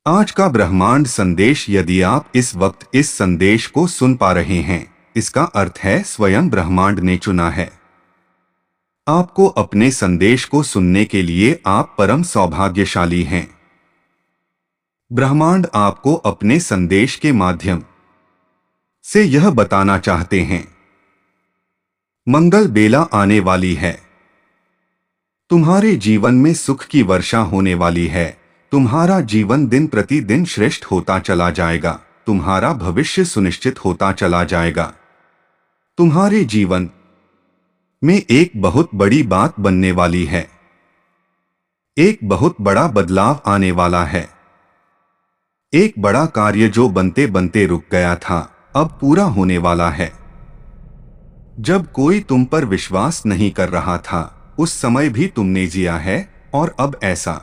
आज का ब्रह्मांड संदेश, यदि आप इस वक्त इस संदेश को सुन पा रहे हैं, इसका अर्थ है स्वयं ब्रह्मांड ने चुना है आपको अपने संदेश को सुनने के लिए। आप परम सौभाग्यशाली हैं। ब्रह्मांड आपको अपने संदेश के माध्यम से यह बताना चाहते हैं, मंगल बेला आने वाली है, तुम्हारे जीवन में सुख की वर्षा होने वाली है, तुम्हारा जीवन दिन प्रतिदिन श्रेष्ठ होता चला जाएगा, तुम्हारा भविष्य सुनिश्चित होता चला जाएगा। तुम्हारे जीवन में एक बहुत बड़ी बात बनने वाली है, एक बहुत बड़ा बदलाव आने वाला है। एक बड़ा कार्य जो बनते बनते रुक गया था, अब पूरा होने वाला है। जब कोई तुम पर विश्वास नहीं कर रहा था, उस समय भी तुमने जिया है, और अब ऐसा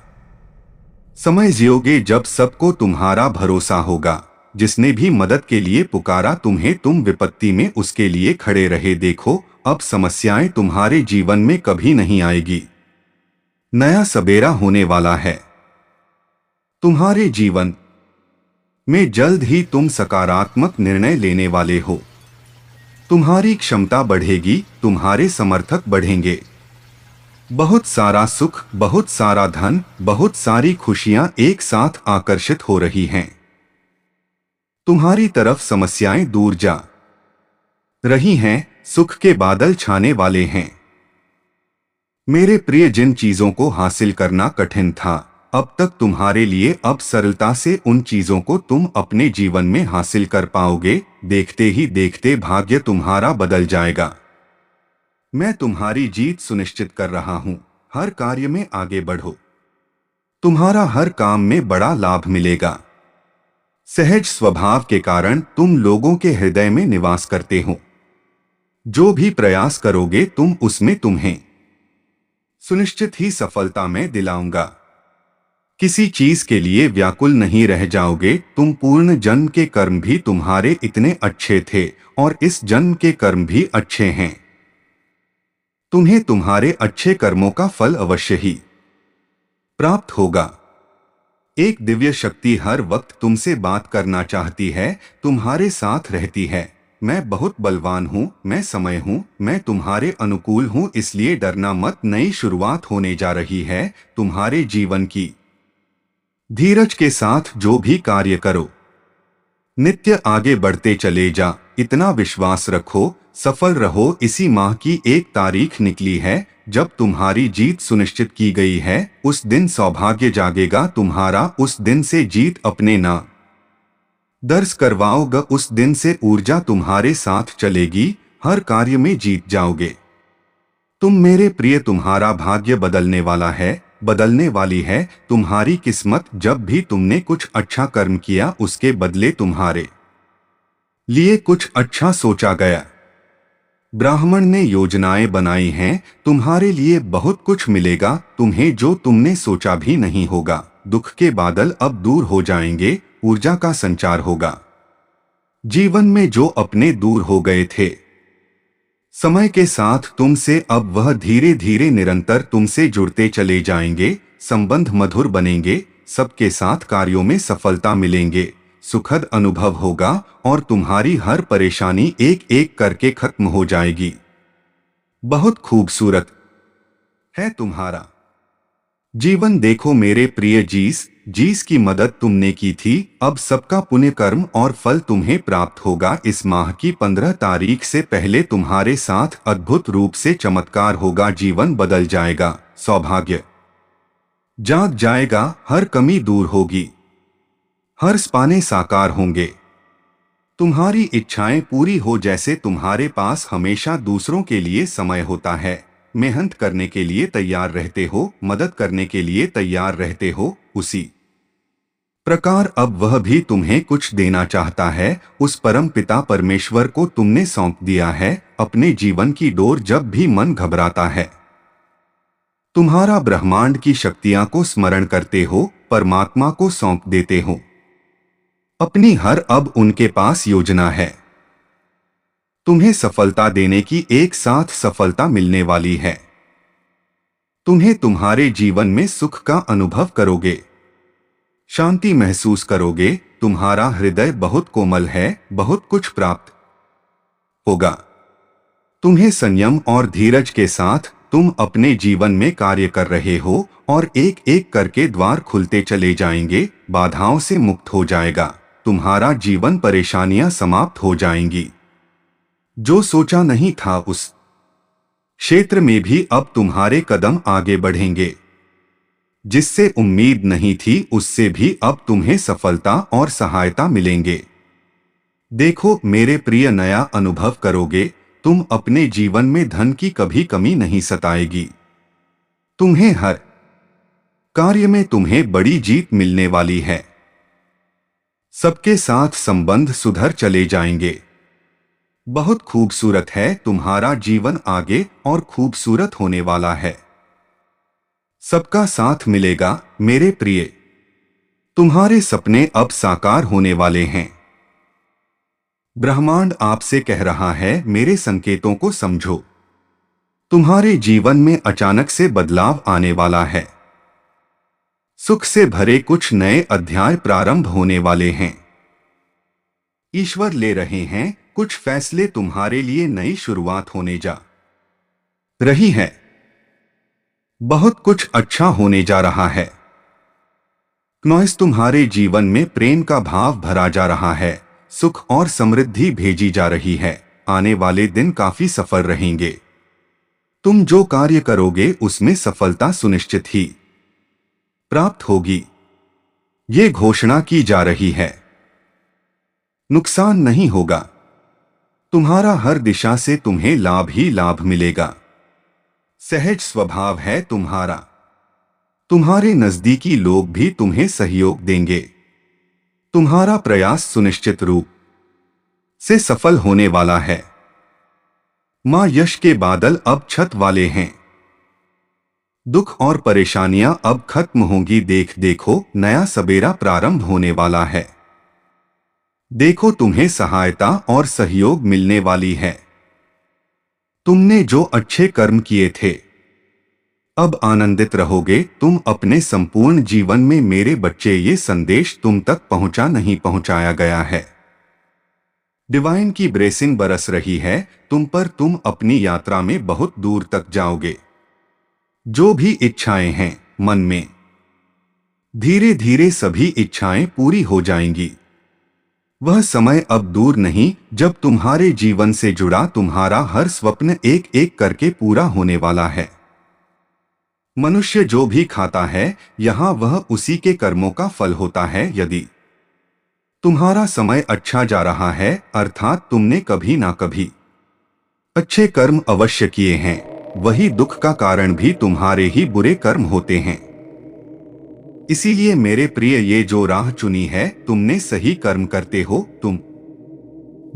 समय जियोगे जब सबको तुम्हारा भरोसा होगा। जिसने भी मदद के लिए पुकारा तुम्हें, तुम विपत्ति में उसके लिए खड़े रहे। देखो, अब समस्याएं तुम्हारे जीवन में कभी नहीं आएगी। नया सबेरा होने वाला है। तुम्हारे जीवन में जल्द ही तुम सकारात्मक निर्णय लेने वाले हो। तुम्हारी क्षमता बढ़ेगी, तुम्हारे समर्थक बढ़ेंगे। बहुत सारा सुख, बहुत सारा धन, बहुत सारी खुशियां एक साथ आकर्षित हो रही हैं। तुम्हारी तरफ समस्याएं दूर जा रही हैं, सुख के बादल छाने वाले हैं। मेरे प्रिय, जिन चीजों को हासिल करना कठिन था, अब तक तुम्हारे लिए अब सरलता से उन चीजों को तुम अपने जीवन में हासिल कर पाओगे। देखते ही देखते भाग्य तुम्हारा बदल जाएगा। मैं तुम्हारी जीत सुनिश्चित कर रहा हूं। हर कार्य में आगे बढ़ो, तुम्हारा हर काम में बड़ा लाभ मिलेगा। सहज स्वभाव के कारण तुम लोगों के हृदय में निवास करते हो। जो भी प्रयास करोगे तुम उसमें, तुम्हें सुनिश्चित ही सफलता मैं दिलाऊंगा। किसी चीज के लिए व्याकुल नहीं रह जाओगे। तुम पूर्ण जन्म के कर्म भी तुम्हारे इतने अच्छे थे, और इस जन्म के कर्म भी अच्छे हैं। तुम्हें तुम्हारे अच्छे कर्मों का फल अवश्य ही प्राप्त होगा। एक दिव्य शक्ति हर वक्त तुमसे बात करना चाहती है, तुम्हारे साथ रहती है। मैं बहुत बलवान हूँ, मैं समय हूँ, मैं तुम्हारे अनुकूल हूँ, इसलिए डरना मत। नई शुरुआत होने जा रही है तुम्हारे जीवन की। धीरज के साथ जो भी कार्य करो, नित्य आगे बढ़ते चले जा। इतना विश्वास रखो, सफल रहो। इसी माह की एक तारीख निकली है जब तुम्हारी जीत सुनिश्चित की गई है। उस दिन सौभाग्य जागेगा तुम्हारा। उस दिन से जीत अपने नाम दर्ज करवाओगे। उस दिन से ऊर्जा तुम्हारे साथ चलेगी, हर कार्य में जीत जाओगे। तुम मेरे प्रिय, तुम्हारा भाग्य बदलने वाला है, बदलने वाली है तुम्हारी किस्मत। जब भी तुमने कुछ अच्छा कर्म किया, उसके बदले तुम्हारे लिए कुछ अच्छा सोचा गया। ब्राह्मण ने योजनाएं बनाई हैं, तुम्हारे लिए बहुत कुछ मिलेगा तुम्हें, जो तुमने सोचा भी नहीं होगा। दुख के बादल अब दूर हो जाएंगे, ऊर्जा का संचार होगा। जीवन में जो अपने दूर हो गए थे, समय के साथ तुमसे अब वह धीरे धीरे निरंतर तुमसे जुड़ते चले जाएंगे। संबंध मधुर बनेंगे, सबके साथ कार्यों में सफलता मिलेंगे, सुखद अनुभव होगा, और तुम्हारी हर परेशानी एक एक करके खत्म हो जाएगी। बहुत खूबसूरत है तुम्हारा जीवन। देखो मेरे प्रिय, जीस की मदद तुमने की थी, अब सबका पुण्य कर्म और फल तुम्हें प्राप्त होगा। इस माह की 15 तारीख से पहले तुम्हारे साथ अद्भुत रूप से चमत्कार होगा। जीवन बदल जाएगा, सौभाग्य जाग जाएगा, हर कमी दूर होगी, हर सपने साकार होंगे। तुम्हारी इच्छाएं पूरी हो। जैसे तुम्हारे पास हमेशा दूसरों के लिए समय होता है, मेहनत करने के लिए तैयार रहते हो, मदद करने के लिए तैयार रहते हो, उसी प्रकार अब वह भी तुम्हें कुछ देना चाहता है। उस परम पिता परमेश्वर को तुमने सौंप दिया है अपने जीवन की डोर। जब भी मन घबराता है, तुम्हारा ब्रह्मांड की शक्तियां को स्मरण करते हो, परमात्मा को सौंप देते हो अपनी हर। अब उनके पास योजना है तुम्हें सफलता देने की। एक साथ सफलता मिलने वाली है। तुम्हें तुम्हारे जीवन में सुख का अनुभव करोगे। शांति महसूस करोगे। तुम्हारा हृदय बहुत कोमल है, बहुत कुछ प्राप्त होगा। तुम्हें संयम और धीरज के साथ तुम अपने जीवन में कार्य कर रहे हो और एक एक करके द्वार खुलते चले जाएंगे। बाधाओं से मुक्त हो जाएगा। तुम्हारा जीवन परेशानियां समाप्त हो जाएंगी। जो सोचा नहीं था उस क्षेत्र में भी अब तुम्हारे कदम आगे बढ़ेंगे। जिससे उम्मीद नहीं थी उससे भी अब तुम्हें सफलता और सहायता मिलेंगे। देखो मेरे प्रिय, नया अनुभव करोगे। तुम अपने जीवन में धन की कभी कमी नहीं सताएगी। तुम्हें हर कार्य में तुम्हें बड़ी जीत मिलने वाली है। सबके साथ संबंध सुधर चले जाएंगे। बहुत खूबसूरत है तुम्हारा जीवन आगे और खूबसूरत होने वाला है। सबका साथ मिलेगा मेरे प्रिय। तुम्हारे सपने अब साकार होने वाले हैं। ब्रह्मांड आपसे कह रहा है मेरे संकेतों को समझो। तुम्हारे जीवन में अचानक से बदलाव आने वाला है। सुख से भरे कुछ नए अध्याय प्रारंभ होने वाले हैं। ईश्वर ले रहे हैं कुछ फैसले। तुम्हारे लिए नई शुरुआत होने जा रही है। बहुत कुछ अच्छा होने जा रहा है। नॉइस, तुम्हारे जीवन में प्रेम का भाव भरा जा रहा है। सुख और समृद्धि भेजी जा रही है। आने वाले दिन काफी सफल रहेंगे। तुम जो कार्य करोगे उसमें सफलता सुनिश्चित ही प्राप्त होगी। ये घोषणा की जा रही है। नुकसान नहीं होगा। तुम्हारा हर दिशा से तुम्हें लाभ ही लाभ मिलेगा। सहज स्वभाव है तुम्हारा। तुम्हारे नजदीकी लोग भी तुम्हें सहयोग देंगे। तुम्हारा प्रयास सुनिश्चित रूप से सफल होने वाला है। मां यश के बादल अब छत वाले हैं। दुख और परेशानियां अब खत्म होंगी। देखो नया सबेरा प्रारंभ होने वाला है। देखो तुम्हें सहायता और सहयोग मिलने वाली है। तुमने जो अच्छे कर्म किए थे अब आनंदित रहोगे। तुम अपने संपूर्ण जीवन में मेरे बच्चे, ये संदेश तुम तक पहुंचा नहीं पहुंचाया गया है। डिवाइन की ब्लेसिंग बरस रही है तुम पर। तुम अपनी यात्रा में बहुत दूर तक जाओगे। जो भी इच्छाएं हैं मन में, धीरे धीरे सभी इच्छाएं पूरी हो जाएंगी। वह समय अब दूर नहीं जब तुम्हारे जीवन से जुड़ा तुम्हारा हर स्वप्न एक एक करके पूरा होने वाला है। मनुष्य जो भी खाता है यहाँ वह उसी के कर्मों का फल होता है। यदि तुम्हारा समय अच्छा जा रहा है अर्थात तुमने कभी ना कभी अच्छे कर्म अवश्य किए हैं, वही दुख का कारण भी तुम्हारे ही बुरे कर्म होते हैं। इसीलिए मेरे प्रिय, ये जो राह चुनी है तुमने सही कर्म करते हो। तुम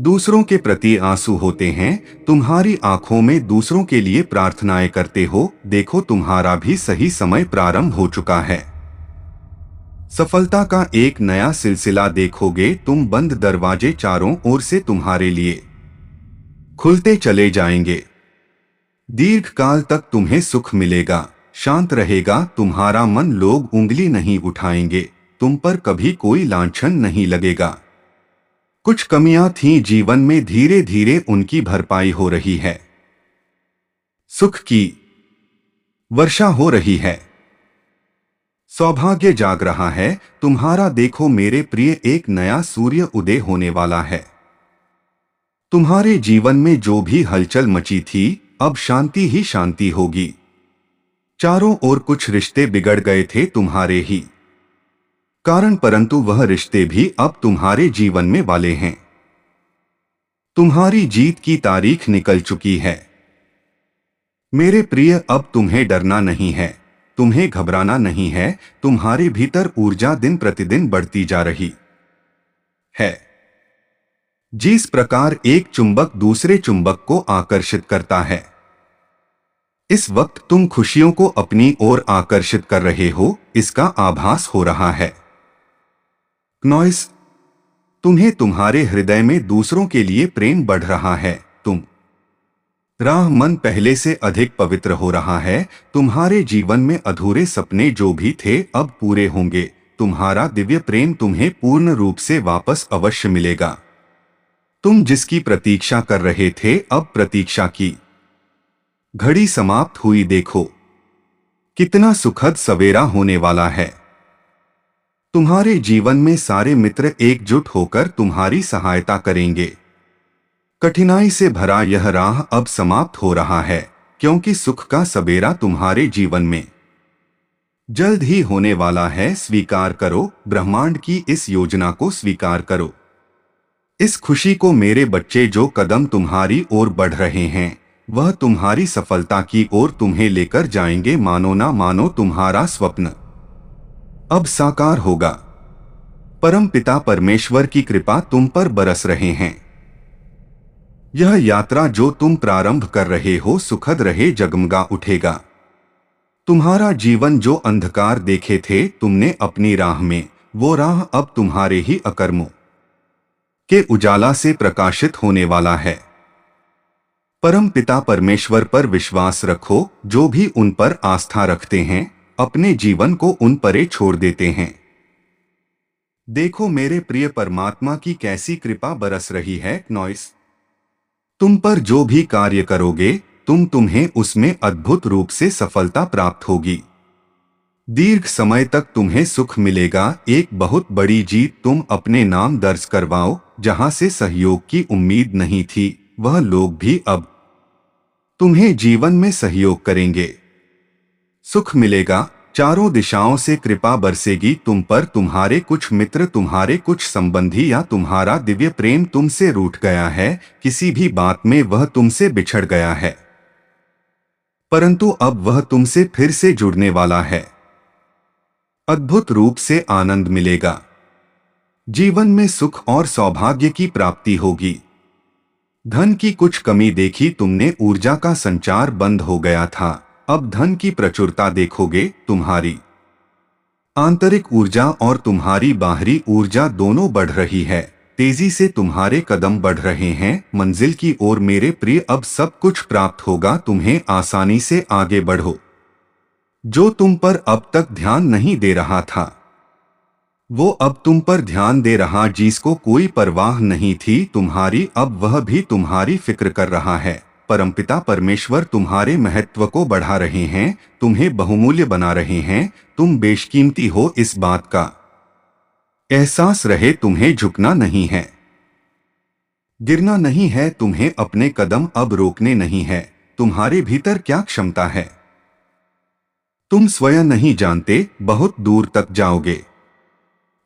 दूसरों के प्रति आंसू होते हैं। तुम्हारी आंखों में दूसरों के लिए प्रार्थनाएं करते हो। देखो तुम्हारा भी सही समय प्रारंभ हो चुका है। सफलता का एक नया सिलसिला देखोगे। तुम बंद दरवाजे चारों ओर से तुम्हारे लिए खुलते चले जाएंगे। दीर्घकाल तक तुम्हें सुख मिलेगा। शांत रहेगा तुम्हारा मन। लोग उंगली नहीं उठाएंगे। तुम पर कभी कोई लांछन नहीं लगेगा। कुछ कमियां थीं जीवन में, धीरे धीरे उनकी भरपाई हो रही है। सुख की वर्षा हो रही है। सौभाग्य जाग रहा है तुम्हारा। देखो मेरे प्रिय, एक नया सूर्य उदय होने वाला है। तुम्हारे जीवन में जो भी हलचल मची थी अब शांति ही शांति होगी। चारों ओर कुछ रिश्ते बिगड़ गए थे तुम्हारे ही कारण, परंतु वह रिश्ते भी अब तुम्हारे जीवन में वाले हैं। तुम्हारी जीत की तारीख निकल चुकी है मेरे प्रिय। अब तुम्हें डरना नहीं है, तुम्हें घबराना नहीं है। तुम्हारे भीतर ऊर्जा दिन प्रतिदिन बढ़ती जा रही है। जिस प्रकार एक चुंबक दूसरे चुंबक को आकर्षित करता है, इस वक्त तुम खुशियों को अपनी ओर आकर्षित कर रहे हो, इसका आभास हो रहा है। नॉइस, तुम्हें तुम्हारे हृदय में दूसरों के लिए प्रेम बढ़ रहा है। तुम राह मन पहले से अधिक पवित्र हो रहा है। तुम्हारे जीवन में अधूरे सपने जो भी थे अब पूरे होंगे। तुम्हारा दिव्य प्रेम तुम्हें पूर्ण रूप से वापस अवश्य मिलेगा। तुम जिसकी प्रतीक्षा कर रहे थे, अब प्रतीक्षा की घड़ी समाप्त हुई। देखो कितना सुखद सवेरा होने वाला है। तुम्हारे जीवन में सारे मित्र एकजुट होकर तुम्हारी सहायता करेंगे। कठिनाई से भरा यह राह अब समाप्त हो रहा है, क्योंकि सुख का सवेरा तुम्हारे जीवन में जल्द ही होने वाला है। स्वीकार करो, ब्रह्मांड की इस योजना को स्वीकार करो। इस खुशी को मेरे बच्चे, जो कदम तुम्हारी ओर बढ़ रहे हैं वह तुम्हारी सफलता की ओर तुम्हें लेकर जाएंगे। मानो ना मानो, तुम्हारा स्वप्न अब साकार होगा। परम पिता परमेश्वर की कृपा तुम पर बरस रहे हैं। यह यात्रा जो तुम प्रारंभ कर रहे हो सुखद रहे, जगमगा उठेगा। तुम्हारा जीवन जो अंधकार देखे थे तुमने अपनी राह में, वो राह अब तुम्हारे ही अकर्मों के उजाला से प्रकाशित होने वाला है। परम पिता परमेश्वर पर विश्वास रखो। जो भी उन पर आस्था रखते हैं अपने जीवन को उन परे छोड़ देते हैं। देखो मेरे प्रिय परमात्मा की कैसी कृपा बरस रही है। नॉइस, तुम पर जो भी कार्य करोगे तुम्हें उसमें अद्भुत रूप से सफलता प्राप्त होगी। दीर्घ समय तक तुम्हें सुख मिलेगा। एक बहुत बड़ी जीत तुम अपने नाम दर्ज करवाओ। जहां से सहयोग की उम्मीद नहीं थी, वह लोग भी अब तुम्हें जीवन में सहयोग करेंगे। सुख मिलेगा, चारों दिशाओं से कृपा बरसेगी तुम पर। तुम्हारे कुछ मित्र, तुम्हारे कुछ संबंधी या तुम्हारा दिव्य प्रेम तुमसे रूठ गया है। किसी भी बात में वह तुमसे बिछड़ गया है, परंतु अब वह तुमसे फिर से जुड़ने वाला है। अद्भुत रूप से आनंद मिलेगा। जीवन में सुख और सौभाग्य की प्राप्ति होगी। धन की कुछ कमी देखी तुमने, ऊर्जा का संचार बंद हो गया था। अब धन की प्रचुरता देखोगे। तुम्हारी आंतरिक ऊर्जा और तुम्हारी बाहरी ऊर्जा दोनों बढ़ रही है। तेजी से तुम्हारे कदम बढ़ रहे हैं मंजिल की ओर। मेरे प्रिय, अब सब कुछ प्राप्त होगा तुम्हें। आसानी से आगे बढ़ो। जो तुम पर अब तक ध्यान नहीं दे रहा था वो अब तुम पर ध्यान दे रहा। जिसको कोई परवाह नहीं थी तुम्हारी, अब वह भी तुम्हारी फिक्र कर रहा है। परमपिता परमेश्वर तुम्हारे महत्व को बढ़ा रहे हैं, तुम्हें बहुमूल्य बना रहे हैं। तुम बेशकीमती हो, इस बात का एहसास रहे। तुम्हें झुकना नहीं है, गिरना नहीं है। तुम्हें अपने कदम अब रोकने नहीं है। तुम्हारे भीतर क्या क्षमता है तुम स्वयं नहीं जानते। बहुत दूर तक जाओगे।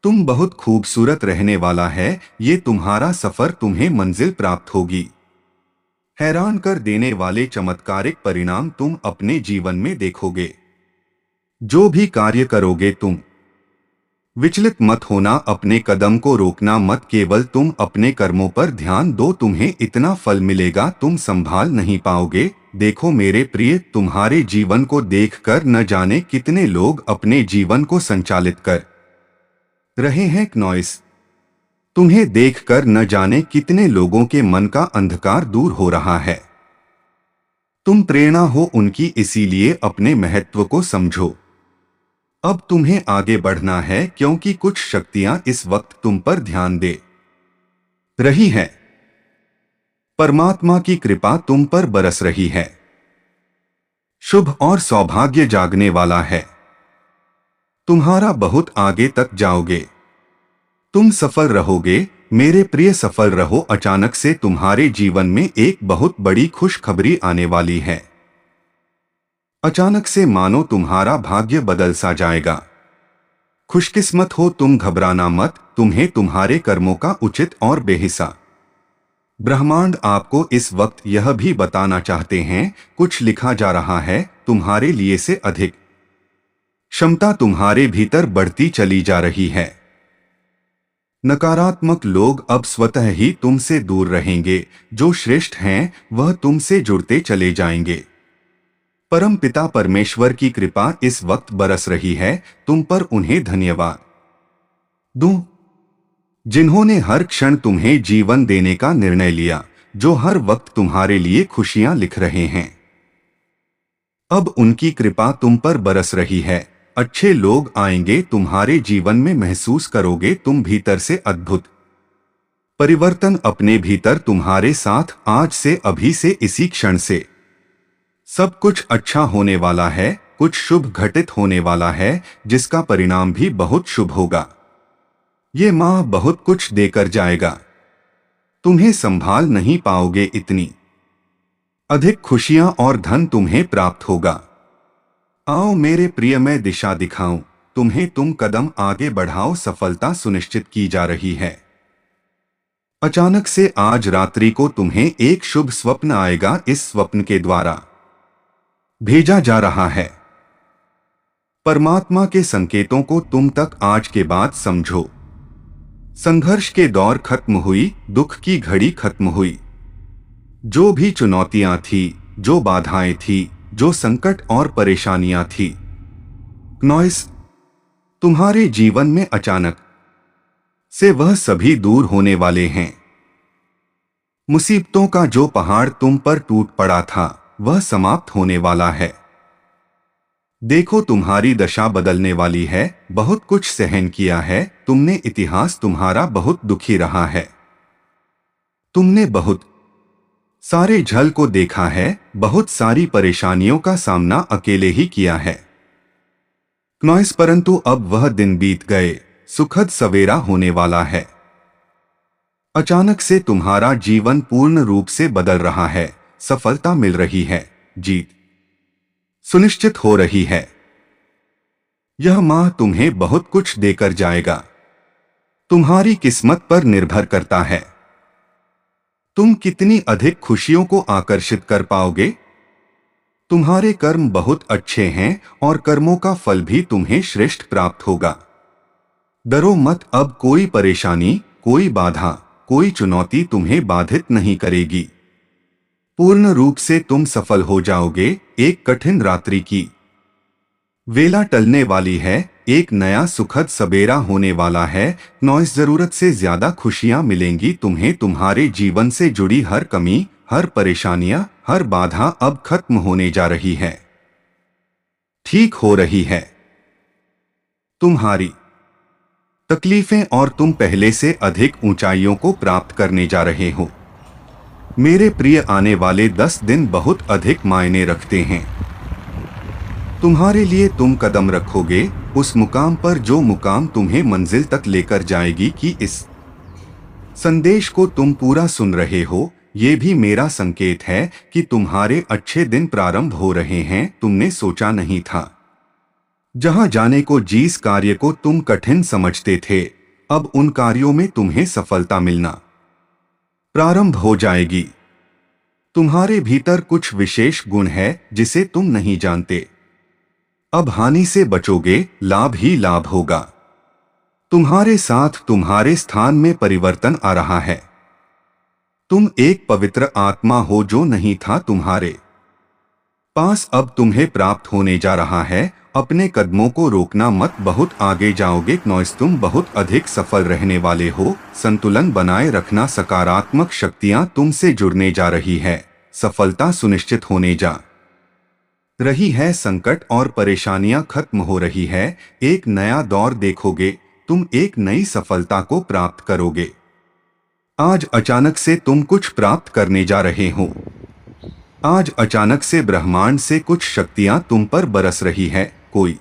तुम बहुत खूबसूरत रहने वाला है। ये तुम्हारा सफर, तुम्हें मंजिल प्राप्त होगी। हैरान कर देने वाले चमत्कारिक परिणाम तुम अपने जीवन में देखोगे। जो भी कार्य करोगे तुम विचलित मत होना, अपने कदम को रोकना मत। केवल तुम अपने कर्मों पर ध्यान दो। तुम्हें इतना फल मिलेगा तुम संभाल नहीं पाओगे। देखो मेरे प्रिय, तुम्हारे जीवन को देखकर न जाने कितने लोग अपने जीवन को संचालित कर रहे हैं। नॉइस, तुम्हें देखकर न जाने कितने लोगों के मन का अंधकार दूर हो रहा है। तुम प्रेरणा हो उनकी, इसीलिए अपने महत्व को समझो। अब तुम्हें आगे बढ़ना है, क्योंकि कुछ शक्तियां इस वक्त तुम पर ध्यान दे रही हैं। परमात्मा की कृपा तुम पर बरस रही है। शुभ और सौभाग्य जागने वाला है। तुम्हारा बहुत आगे तक जाओगे। तुम सफल रहोगे मेरे प्रिय, सफल रहो। अचानक से तुम्हारे जीवन में एक बहुत बड़ी खुशखबरी आने वाली है। अचानक से मानो तुम्हारा भाग्य बदल सा जाएगा। खुशकिस्मत हो तुम, घबराना मत। तुम्हें तुम्हारे कर्मों का उचित और बेहिसा ब्रह्मांड आपको इस वक्त यह भी बताना चाहते हैं। कुछ लिखा जा रहा है तुम्हारे लिए से अधिक क्षमता तुम्हारे भीतर बढ़ती चली जा रही है। नकारात्मक लोग अब स्वतः ही तुमसे दूर रहेंगे। जो श्रेष्ठ हैं वह तुमसे जुड़ते चले जाएंगे। परम पिता परमेश्वर की कृपा इस वक्त बरस रही है तुम पर। उन्हें धन्यवाद दूं जिन्होंने हर क्षण तुम्हें जीवन देने का निर्णय लिया, जो हर वक्त तुम्हारे लिए खुशियां लिख रहे हैं। अब उनकी कृपा तुम पर बरस रही है। अच्छे लोग आएंगे तुम्हारे जीवन में, महसूस करोगे तुम भीतर से अद्भुत परिवर्तन अपने भीतर तुम्हारे साथ आज से, अभी से, इसी क्षण से। सब कुछ अच्छा होने वाला है, कुछ शुभ घटित होने वाला है जिसका परिणाम भी बहुत शुभ होगा। ये माह बहुत कुछ देकर जाएगा, तुम्हें संभाल नहीं पाओगे, इतनी अधिक खुशियां और धन तुम्हें प्राप्त होगा। आओ मेरे प्रिय, मैं दिशा दिखाऊं तुम्हें, तुम कदम आगे बढ़ाओ, सफलता सुनिश्चित की जा रही है। अचानक से आज रात्रि को तुम्हें एक शुभ स्वप्न आएगा, इस स्वप्न के द्वारा भेजा जा रहा है परमात्मा के संकेतों को तुम तक आज के बाद समझो। संघर्ष के दौर खत्म हुई, दुख की घड़ी खत्म हुई। जो भी चुनौतियां थी, जो बाधाएं थी, जो संकट और परेशानियां थी, नॉइस तुम्हारे जीवन में अचानक से वह सभी दूर होने वाले हैं। मुसीबतों का जो पहाड़ तुम पर टूट पड़ा था वह समाप्त होने वाला है। देखो तुम्हारी दशा बदलने वाली है, बहुत कुछ सहन किया है तुमने, इतिहास तुम्हारा बहुत दुखी रहा है। तुमने बहुत सारे झल को देखा है, बहुत सारी परेशानियों का सामना अकेले ही किया है। नॉइस परंतु अब वह दिन बीत गए, सुखद सवेरा होने वाला है। अचानक से तुम्हारा जीवन पूर्ण रूप से बदल रहा है, सफलता मिल रही है, जीत सुनिश्चित हो रही है। यह माह तुम्हें बहुत कुछ देकर जाएगा, तुम्हारी किस्मत पर निर्भर करता है तुम कितनी अधिक खुशियों को आकर्षित कर पाओगे। तुम्हारे कर्म बहुत अच्छे हैं और कर्मों का फल भी तुम्हें श्रेष्ठ प्राप्त होगा। डरो मत, अब कोई परेशानी, कोई बाधा, कोई चुनौती तुम्हें बाधित नहीं करेगी। पूर्ण रूप से तुम सफल हो जाओगे। एक कठिन रात्रि की वेला टलने वाली है, एक नया सुखद सबेरा होने वाला है। नॉइस जरूरत से ज्यादा खुशियां मिलेंगी तुम्हें, तुम्हारे जीवन से जुड़ी हर कमी, हर परेशानियां, हर बाधा अब खत्म होने जा रही है, ठीक हो रही है। तुम्हारी तकलीफें और तुम पहले से अधिक ऊंचाइयों को प्राप्त करने जा रहे हो। मेरे प्रिय, आने वाले 10 दिन बहुत अधिक मायने रखते हैं तुम्हारे लिए। तुम कदम रखोगे उस मुकाम पर जो मुकाम तुम्हें मंजिल तक लेकर जाएगी। कि इस संदेश को तुम पूरा सुन रहे हो, ये भी मेरा संकेत है कि तुम्हारे अच्छे दिन प्रारंभ हो रहे हैं। तुमने सोचा नहीं था, जहां जाने को, जिस कार्य को तुम कठिन समझते थे, अब उन कार्यों में तुम्हें सफलता मिलना प्रारंभ हो जाएगी। तुम्हारे भीतर कुछ विशेष गुण है जिसे तुम नहीं जानते। अब हानि से बचोगे, लाभ ही लाभ होगा। तुम्हारे साथ तुम्हारे स्थान में परिवर्तन आ रहा है। तुम एक पवित्र आत्मा हो जो नहीं था तुम्हारे पास, अब तुम्हें प्राप्त होने जा रहा है। अपने कदमों को रोकना मत, बहुत आगे जाओगे। नॉइस तुम बहुत अधिक सफल रहने वाले हो। संतुलन बनाए रखना, सकारात्मक शक्तियां तुमसे जुड़ने जा रही है, सफलता सुनिश्चित होने जा रही है। संकट और परेशानियां खत्म हो रही है, एक नया दौर देखोगे, तुम एक नई सफलता को प्राप्त करोगे। आज अचानक से तुम कुछ प्राप्त करने जा रहे हो। आज अचानक से ब्रह्मांड से कुछ शक्तियां तुम पर बरस रही है। कोई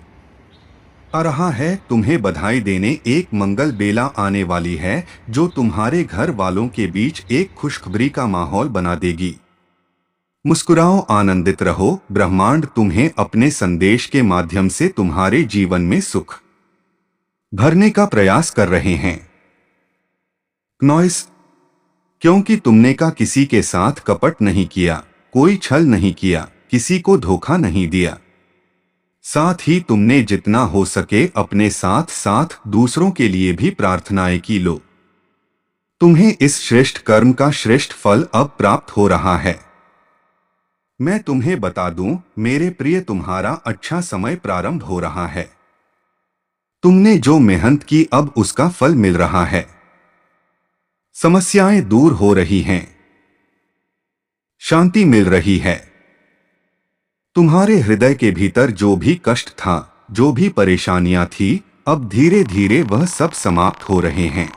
आ रहा है तुम्हें बधाई देने, एक मंगल बेला आने वाली है जो तुम्हारे घर वालों के बीच एक खुशखबरी का माहौल बना देगी। मुस्कुराओ, आनंदित रहो, ब्रह्मांड तुम्हें अपने संदेश के माध्यम से तुम्हारे जीवन में सुख भरने का प्रयास कर रहे हैं। नॉइस क्योंकि तुमने का किसी के साथ कपट नहीं किया, कोई छल नहीं किया, किसी को धोखा नहीं दिया। साथ ही तुमने जितना हो सके अपने साथ साथ दूसरों के लिए भी प्रार्थनाएं की लो। तुम्हें इस श्रेष्ठ कर्म का श्रेष्ठ फल अब प्राप्त हो रहा है। मैं तुम्हें बता दूं मेरे प्रिय, तुम्हारा अच्छा समय प्रारंभ हो रहा है। तुमने जो मेहनत की अब उसका फल मिल रहा है। समस्याएं दूर हो रही हैं, शांति मिल रही है। तुम्हारे हृदय के भीतर जो भी कष्ट था जो भी परेशानियां थी, अब धीरे धीरे वह सब समाप्त हो रहे हैं।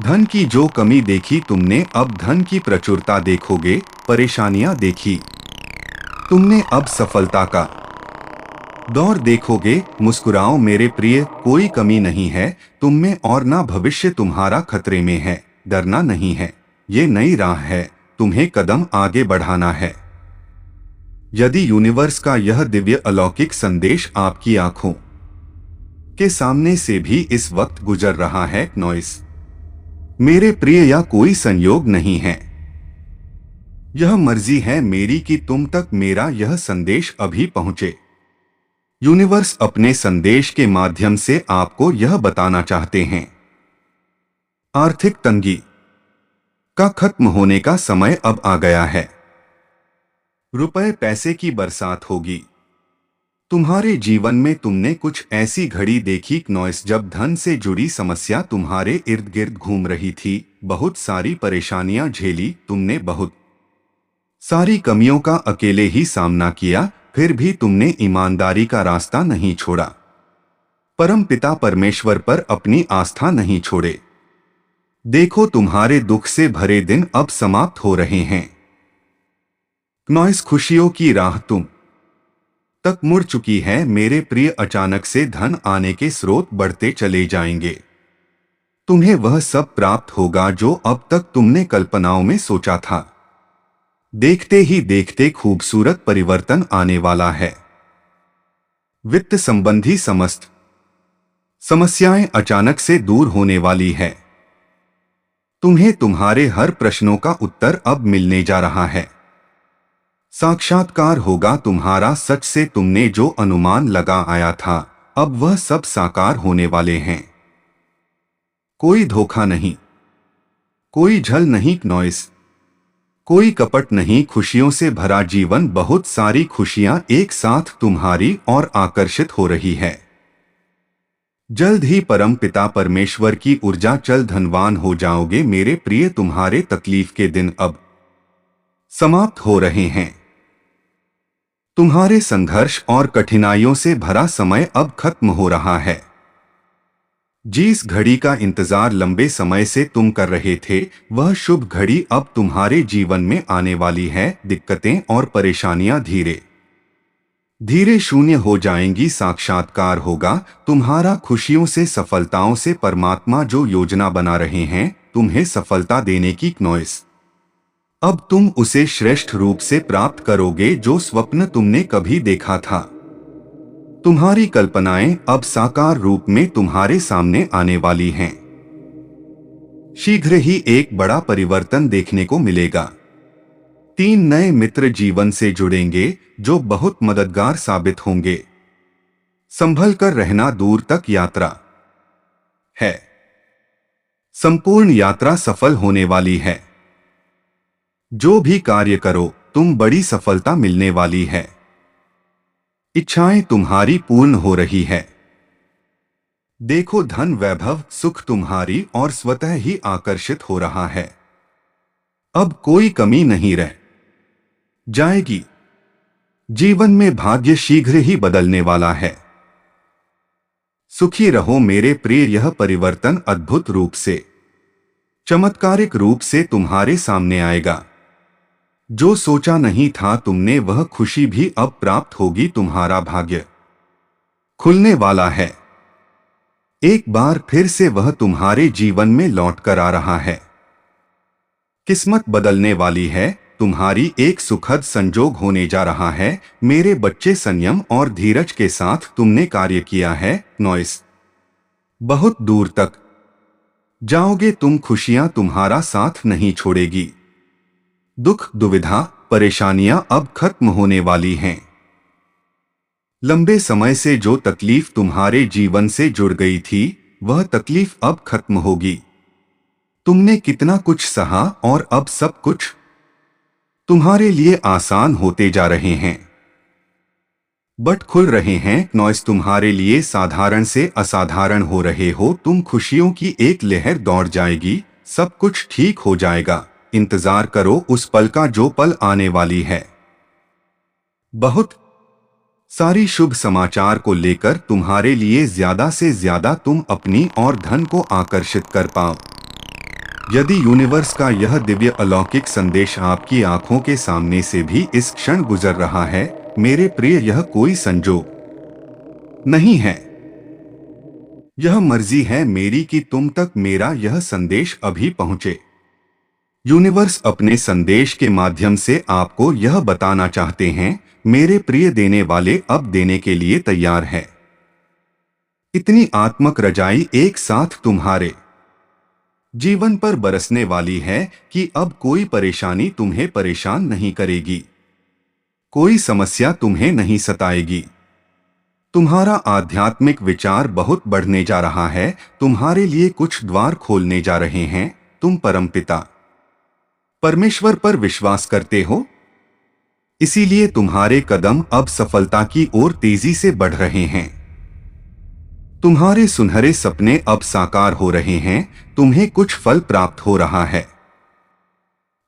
धन की जो कमी देखी तुमने, अब धन की प्रचुरता देखोगे। परेशानियां देखी तुमने, अब सफलता का दौर देखोगे। मुस्कुराओ मेरे प्रिय, कोई कमी नहीं है तुम में और ना भविष्य तुम्हारा खतरे में है। डरना नहीं है, ये नई राह है, तुम्हें कदम आगे बढ़ाना है। यदि यूनिवर्स का यह दिव्य अलौकिक संदेश आपकी आंखों के सामने से भी इस वक्त गुजर रहा है, नॉइस मेरे प्रिय, या कोई संयोग नहीं है, यह मर्जी है मेरी कि तुम तक मेरा यह संदेश अभी पहुंचे। यूनिवर्स अपने संदेश के माध्यम से आपको यह बताना चाहते हैं, आर्थिक तंगी का खत्म होने का समय अब आ गया है। रुपए पैसे की बरसात होगी तुम्हारे जीवन में। तुमने कुछ ऐसी घड़ी देखी, नॉइस, जब धन से जुड़ी समस्या तुम्हारे इर्द गिर्द घूम रही थी। बहुत सारी परेशानियां झेली तुमने, बहुत सारी कमियों का अकेले ही सामना किया, फिर भी तुमने ईमानदारी का रास्ता नहीं छोड़ा। परम पिता परमेश्वर पर अपनी आस्था नहीं छोड़े। देखो तुम्हारे दुख से भरे दिन अब समाप्त हो रहे हैं। नॉइस, खुशियों की राह तुम तक मुड़ चुकी है मेरे प्रिय। अचानक से धन आने के स्रोत बढ़ते चले जाएंगे। तुम्हें वह सब प्राप्त होगा जो अब तक तुमने कल्पनाओं में सोचा था। देखते ही देखते खूबसूरत परिवर्तन आने वाला है। वित्त संबंधी समस्त समस्याएं अचानक से दूर होने वाली है। तुम्हें तुम्हारे हर प्रश्नों का उत्तर अब मिलने जा रहा है। साक्षात्कार होगा तुम्हारा। सच से तुमने जो अनुमान लगा आया था, अब वह सब साकार होने वाले हैं। कोई धोखा नहीं, कोई छल नहीं, नॉइस, कोई कपट नहीं। खुशियों से भरा जीवन, बहुत सारी खुशियां एक साथ तुम्हारी ओर आकर्षित हो रही है। जल्द ही परम पिता परमेश्वर की ऊर्जा चल धनवान हो जाओगे मेरे प्रिय। तुम्हारे तकलीफ के दिन अब समाप्त हो रहे हैं। तुम्हारे संघर्ष और कठिनाइयों से भरा समय अब खत्म हो रहा है। जिस घड़ी का इंतजार लंबे समय से तुम कर रहे थे, वह शुभ घड़ी अब तुम्हारे जीवन में आने वाली है। दिक्कतें और परेशानियां धीरे धीरे शून्य हो जाएंगी। साक्षात्कार होगा तुम्हारा खुशियों से, सफलताओं से। परमात्मा जो योजना बना रहे हैं तुम्हें सफलता देने की, नॉइस, अब तुम उसे श्रेष्ठ रूप से प्राप्त करोगे जो स्वप्न तुमने कभी देखा था। तुम्हारी कल्पनाएं अब साकार रूप में तुम्हारे सामने आने वाली हैं। शीघ्र ही एक बड़ा परिवर्तन देखने को मिलेगा। 3 नए मित्र जीवन से जुड़ेंगे जो बहुत मददगार साबित होंगे। संभल कर रहना, दूर तक यात्रा है। संपूर्ण यात्रा सफल होने वाली है। जो भी कार्य करो तुम बड़ी सफलता मिलने वाली है। इच्छाएं तुम्हारी पूर्ण हो रही है। देखो धन, वैभव, सुख तुम्हारी और स्वतः ही आकर्षित हो रहा है। अब कोई कमी नहीं रह जाएगी। जीवन में भाग्य शीघ्र ही बदलने वाला है। सुखी रहो मेरे प्रिय। यह परिवर्तन अद्भुत रूप से, चमत्कारिक रूप से तुम्हारे सामने आएगा। जो सोचा नहीं था तुमने, वह खुशी भी अब प्राप्त होगी। तुम्हारा भाग्य खुलने वाला है। एक बार फिर से वह तुम्हारे जीवन में लौट कर आ रहा है। किस्मत बदलने वाली है। तुम्हारी एक सुखद संजोग होने जा रहा है मेरे बच्चे। संयम और धीरज के साथ तुमने कार्य किया है, नॉइस, बहुत दूर तक जाओगे तुम। खुशियां तुम्हारा साथ नहीं छोड़ेगी। दुख, दुविधा, परेशानियां अब खत्म होने वाली हैं। लंबे समय से जो तकलीफ तुम्हारे जीवन से जुड़ गई थी, वह तकलीफ अब खत्म होगी। तुमने कितना कुछ सहा और अब सब कुछ तुम्हारे लिए आसान होते जा रहे हैं। बट खुल रहे हैं, नॉइस, तुम्हारे लिए साधारण से असाधारण हो रहे हो तुम। खुशियों की एक लहर दौड़ जाएगी। सब कुछ ठीक हो जाएगा। इंतजार करो उस पल का, जो पल आने वाली है। बहुत सारी शुभ समाचार को लेकर तुम्हारे लिए ज्यादा से ज्यादा तुम अपनी और धन को आकर्षित कर पाओ। यदि यूनिवर्स का यह दिव्य अलौकिक संदेश आपकी आंखों के सामने से भी इस क्षण गुजर रहा है, मेरे प्रिय, यह कोई संजोग नहीं है। यह मर्जी है मेरी कि तुम तक मेरा यह संदेश अभी पहुंचे। यूनिवर्स अपने संदेश के माध्यम से आपको यह बताना चाहते हैं, मेरे प्रिय देने वाले अब देने के लिए तैयार है। इतनी आत्मक रजाई एक साथ तुम्हारे जीवन पर बरसने वाली है कि अब कोई परेशानी तुम्हें परेशान नहीं करेगी, कोई समस्या तुम्हें नहीं सताएगी। तुम्हारा आध्यात्मिक विचार बहुत बढ़ने जा रहा है, तुम्हारे लिए कुछ द्वार खोलने जा रहे हैं। तुम परमपिता परमेश्वर पर विश्वास करते हो, इसीलिए तुम्हारे कदम अब सफलता की ओर तेजी से बढ़ रहे हैं। तुम्हारे सुनहरे सपने अब साकार हो रहे हैं, तुम्हें कुछ फल प्राप्त हो रहा है।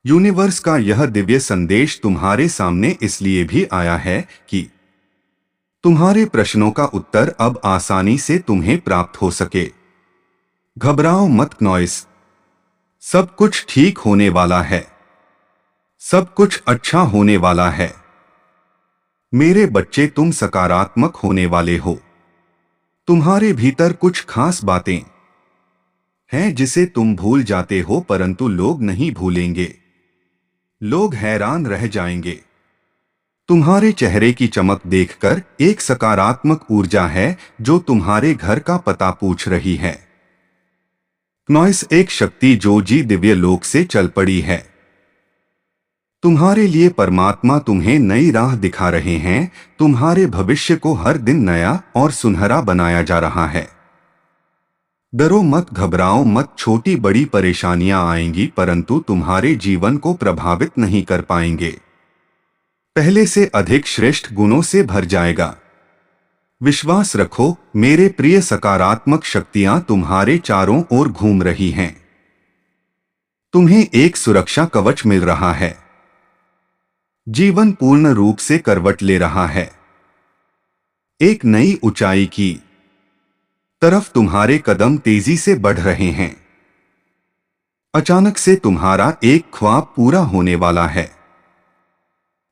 यूनिवर्स का यह दिव्य संदेश तुम्हारे सामने इसलिए भी आया है कि तुम्हारे प्रश्नों का उत्तर अब आसानी से तुम्हें प्राप्त हो सके। घबराओ मत नॉइस, सब कुछ ठीक होने वाला है, सब कुछ अच्छा होने वाला है। मेरे बच्चे, तुम सकारात्मक होने वाले हो। तुम्हारे भीतर कुछ खास बातें हैं जिसे तुम भूल जाते हो, परंतु लोग नहीं भूलेंगे, लोग हैरान रह जाएंगे। तुम्हारे चेहरे की चमक देखकर एक सकारात्मक ऊर्जा है जो तुम्हारे घर का पता पूछ रही है। नॉइस एक शक्ति जो जी दिव्य लोक से चल पड़ी है। तुम्हारे लिए परमात्मा तुम्हें नई राह दिखा रहे हैं, तुम्हारे भविष्य को हर दिन नया और सुनहरा बनाया जा रहा है। डरो मत, घबराओ मत, छोटी बड़ी परेशानियां आएंगी परंतु तुम्हारे जीवन को प्रभावित नहीं कर पाएंगे, पहले से अधिक श्रेष्ठ गुणों से भर जाएगा। विश्वास रखो मेरे प्रिय, सकारात्मक शक्तियां तुम्हारे चारों ओर घूम रही हैं। तुम्हें एक सुरक्षा कवच मिल रहा है। जीवन पूर्ण रूप से करवट ले रहा है। एक नई ऊंचाई की तरफ तुम्हारे कदम तेजी से बढ़ रहे हैं। अचानक से तुम्हारा एक ख्वाब पूरा होने वाला है।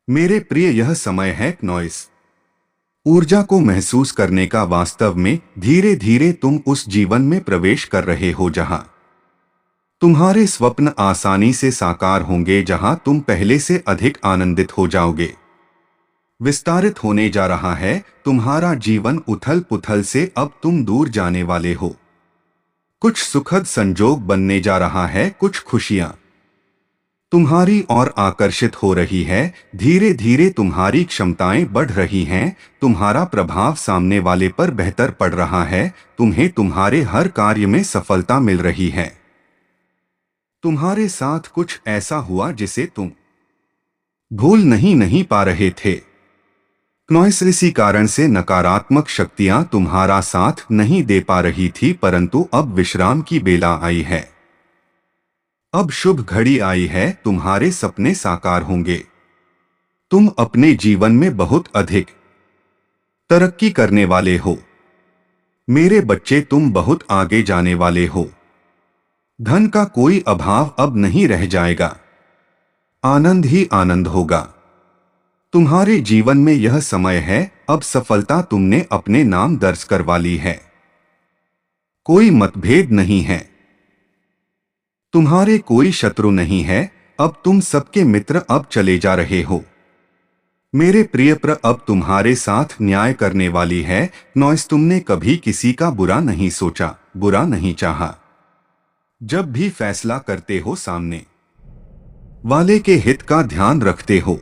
मेरे प्रिय, यह समय है नॉइस ऊर्जा को महसूस करने का। वास्तव में धीरे धीरे तुम उस जीवन में प्रवेश कर रहे हो जहां तुम्हारे स्वप्न आसानी से साकार होंगे, जहां तुम पहले से अधिक आनंदित हो जाओगे। विस्तारित होने जा रहा है तुम्हारा जीवन, उथल पुथल से अब तुम दूर जाने वाले हो। कुछ सुखद संजोग बनने जा रहा है, कुछ खुशियां तुम्हारी ओर आकर्षित हो रही है। धीरे धीरे तुम्हारी क्षमताएं बढ़ रही हैं, तुम्हारा प्रभाव सामने वाले पर बेहतर पड़ रहा है, तुम्हें तुम्हारे हर कार्य में सफलता मिल रही है। तुम्हारे साथ कुछ ऐसा हुआ जिसे तुम भूल नहीं पा रहे थे। नॉइस इसी कारण से नकारात्मक शक्तियां तुम्हारा साथ नहीं दे पा रही थी, परंतु अब विश्राम की बेला आई है। अब शुभ घड़ी आई है, तुम्हारे सपने साकार होंगे। तुम अपने जीवन में बहुत अधिक तरक्की करने वाले हो। मेरे बच्चे, तुम बहुत आगे जाने वाले हो। धन का कोई अभाव अब नहीं रह जाएगा, आनंद ही आनंद होगा। तुम्हारे जीवन में यह समय है, अब सफलता तुमने अपने नाम दर्ज करवा ली है। कोई मतभेद नहीं है, तुम्हारे कोई शत्रु नहीं है, अब तुम सबके मित्र अब चले जा रहे हो। मेरे प्रिय, अब तुम्हारे साथ न्याय करने वाली है। नॉइस, तुमने कभी किसी का बुरा नहीं सोचा, बुरा नहीं चाहा। जब भी फैसला करते हो सामने वाले के हित का ध्यान रखते हो।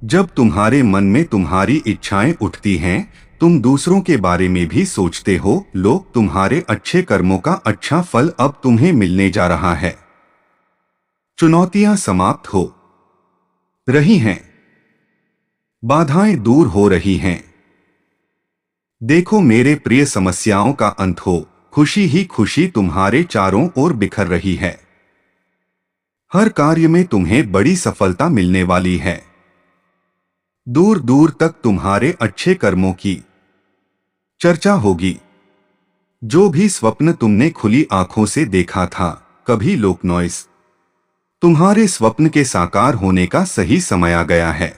जब तुम्हारे मन में तुम्हारी इच्छाएं उठती हैं, तुम दूसरों के बारे में भी सोचते हो। लोग तुम्हारे अच्छे कर्मों का अच्छा फल अब तुम्हें मिलने जा रहा है। चुनौतियां समाप्त हो रही हैं, बाधाएं दूर हो रही हैं। देखो मेरे प्रिय, समस्याओं का अंत हो, खुशी ही खुशी तुम्हारे चारों ओर बिखर रही है। हर कार्य में तुम्हें बड़ी सफलता मिलने वाली है। दूर दूर तक तुम्हारे अच्छे कर्मों की चर्चा होगी। जो भी स्वप्न तुमने खुली आंखों से देखा था, कभी लोक नॉइस, तुम्हारे स्वप्न के साकार होने का सही समय आ गया है।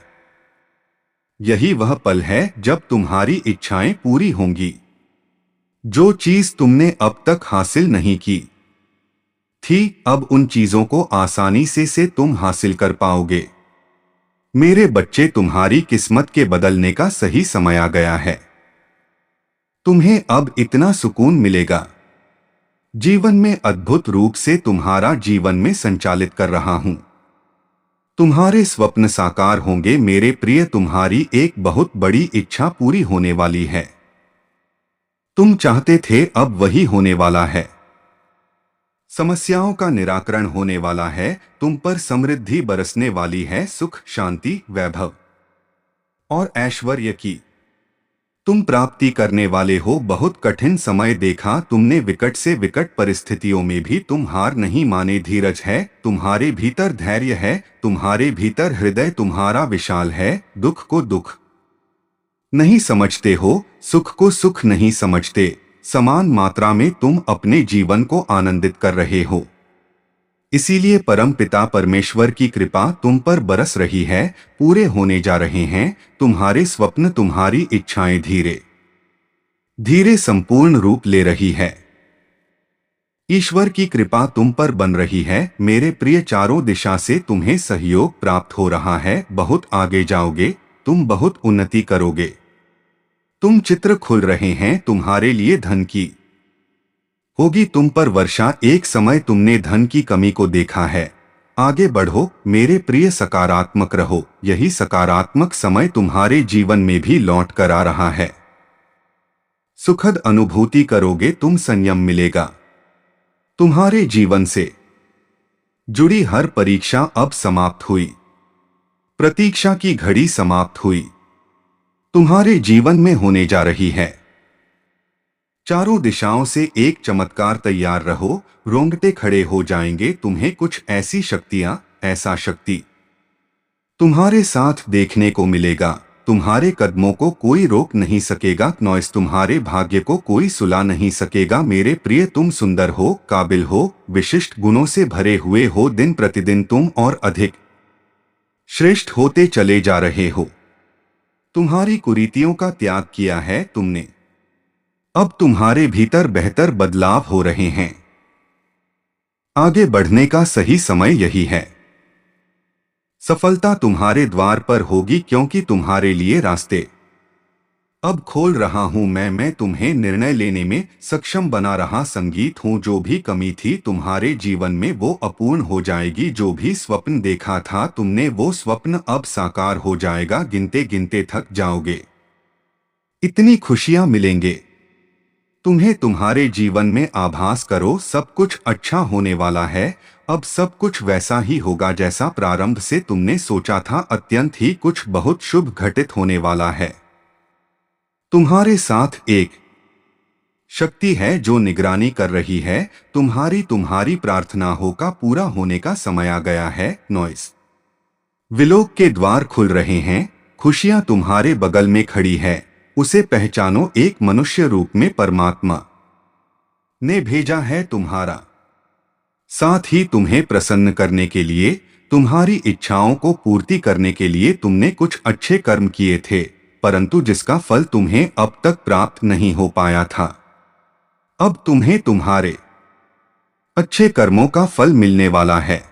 यही वह पल है जब तुम्हारी इच्छाएं पूरी होंगी। जो चीज तुमने अब तक हासिल नहीं की थी, अब उन चीजों को आसानी से तुम हासिल कर पाओगे। मेरे बच्चे, तुम्हारी किस्मत के बदलने का सही समय आ गया है। तुम्हें अब इतना सुकून मिलेगा। जीवन में अद्भुत रूप से तुम्हारा जीवन में संचालित कर रहा हूं। तुम्हारे स्वप्न साकार होंगे मेरे प्रिय। तुम्हारी एक बहुत बड़ी इच्छा पूरी होने वाली है। तुम चाहते थे, अब वही होने वाला है। समस्याओं का निराकरण होने वाला है। तुम पर समृद्धि बरसने वाली है। सुख, शांति, वैभव और ऐश्वर्य की तुम प्राप्ति करने वाले हो। बहुत कठिन समय देखा तुमने, विकट से विकट परिस्थितियों में भी तुम हार नहीं माने। धीरज है तुम्हारे भीतर, धैर्य है तुम्हारे भीतर, हृदय तुम्हारा विशाल है। दुख को दुख नहीं समझते हो, सुख को सुख नहीं समझते। समान मात्रा में तुम अपने जीवन को आनंदित कर रहे हो। इसीलिए परम पिता परमेश्वर की कृपा तुम पर बरस रही है। पूरे होने जा रहे हैं तुम्हारे स्वप्न। तुम्हारी इच्छाएं धीरे धीरे संपूर्ण रूप ले रही है। ईश्वर की कृपा तुम पर बन रही है मेरे प्रिय। चारों दिशा से तुम्हें सहयोग प्राप्त हो रहा है। बहुत आगे जाओगे तुम, बहुत उन्नति करोगे तुम। चित्र खुल रहे हैं तुम्हारे लिए। धन की होगी तुम पर वर्षा। एक समय तुमने धन की कमी को देखा है। आगे बढ़ो मेरे प्रिय, सकारात्मक रहो। यही सकारात्मक समय तुम्हारे जीवन में भी लौट कर आ रहा है। सुखद अनुभूति करोगे तुम, संयम मिलेगा। तुम्हारे जीवन से जुड़ी हर परीक्षा अब समाप्त हुई। प्रतीक्षा की घड़ी समाप्त हुई। तुम्हारे जीवन में होने जा रही है। चारों दिशाओं से एक चमत्कार। तैयार रहो, रोंगटे खड़े हो जाएंगे। तुम्हें कुछ ऐसी शक्तियां, ऐसा शक्ति तुम्हारे साथ देखने को मिलेगा। तुम्हारे कदमों को कोई रोक नहीं सकेगा। नॉइस, तुम्हारे भाग्य को कोई सुला नहीं सकेगा। मेरे प्रिय, तुम सुंदर हो, काबिल हो, विशिष्ट गुणों से भरे हुए हो। दिन प्रतिदिन तुम और अधिक श्रेष्ठ होते चले जा रहे हो। तुम्हारी कुरीतियों का त्याग किया है तुमने। अब तुम्हारे भीतर बेहतर बदलाव हो रहे हैं। आगे बढ़ने का सही समय यही है। सफलता तुम्हारे द्वार पर होगी, क्योंकि तुम्हारे लिए रास्ते अब खोल रहा हूं मैं तुम्हें निर्णय लेने में सक्षम बना रहा संगीत हूं। जो भी कमी थी तुम्हारे जीवन में वो अपूर्ण हो जाएगी। जो भी स्वप्न देखा था तुमने, वो स्वप्न अब साकार हो जाएगा। गिनते गिनते थक जाओगे, इतनी खुशियां मिलेंगे तुम्हें। तुम्हारे जीवन में आभास करो, सब कुछ अच्छा होने वाला है। अब सब कुछ वैसा ही होगा जैसा प्रारंभ से तुमने सोचा था। अत्यंत ही कुछ बहुत शुभ घटित होने वाला है। तुम्हारे साथ एक शक्ति है जो निगरानी कर रही है। तुम्हारी प्रार्थनाओं का पूरा होने का समय आ गया है। नॉइस, विलोक के द्वार खुल रहे हैं। खुशियां तुम्हारे बगल में खड़ी है। उसे पहचानो, एक मनुष्य रूप में परमात्मा ने भेजा है तुम्हारा साथ ही तुम्हें प्रसन्न करने के लिए, तुम्हारी इच्छाओं को पूर्ति करने के लिए। तुमने कुछ अच्छे कर्म किए थे, परंतु जिसका फल तुम्हें अब तक प्राप्त नहीं हो पाया था। अब तुम्हें तुम्हारे अच्छे कर्मों का फल मिलने वाला है।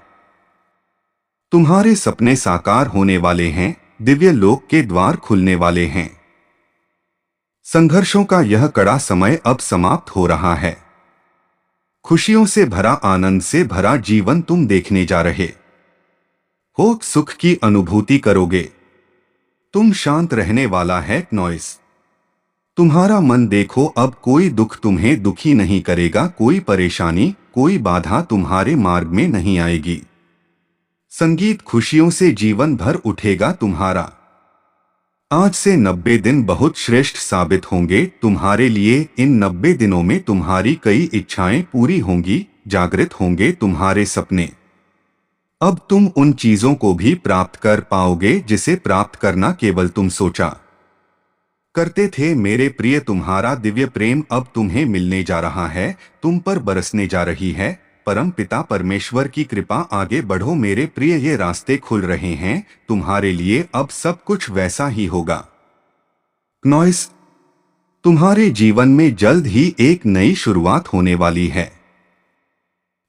तुम्हारे सपने साकार होने वाले हैं। दिव्य लोक के द्वार खुलने वाले हैं। संघर्षों का यह कड़ा समय अब समाप्त हो रहा है। खुशियों से भरा, आनंद से भरा जीवन तुम देखने जा रहे हो। सुख की अनुभूति करोगे तुम। शांत रहने वाला है। नॉइस, तुम्हारा मन देखो, अब कोई दुख तुम्हें दुखी नहीं करेगा। कोई परेशानी, कोई बाधा तुम्हारे मार्ग में नहीं आएगी। संगीत खुशियों से जीवन भर उठेगा तुम्हारा। आज से 90 दिन बहुत श्रेष्ठ साबित होंगे तुम्हारे लिए। इन 90 दिनों में तुम्हारी कई इच्छाएं पूरी होंगी। जागृत होंगे तुम्हारे सपने। अब तुम उन चीजों को भी प्राप्त कर पाओगे जिसे प्राप्त करना केवल तुम सोचा करते थे। मेरे प्रिय, तुम्हारा दिव्य प्रेम अब तुम्हें मिलने जा रहा है, तुम पर बरसने जा रही है। परम पिता परमेश्वर की कृपा, आगे बढ़ो मेरे प्रिय, ये रास्ते खुल रहे हैं तुम्हारे लिए, अब सब कुछ वैसा ही होगा। नॉइस, तुम्हारे जीवन में जल्द ही एक नई शुरुआत होने वाली है।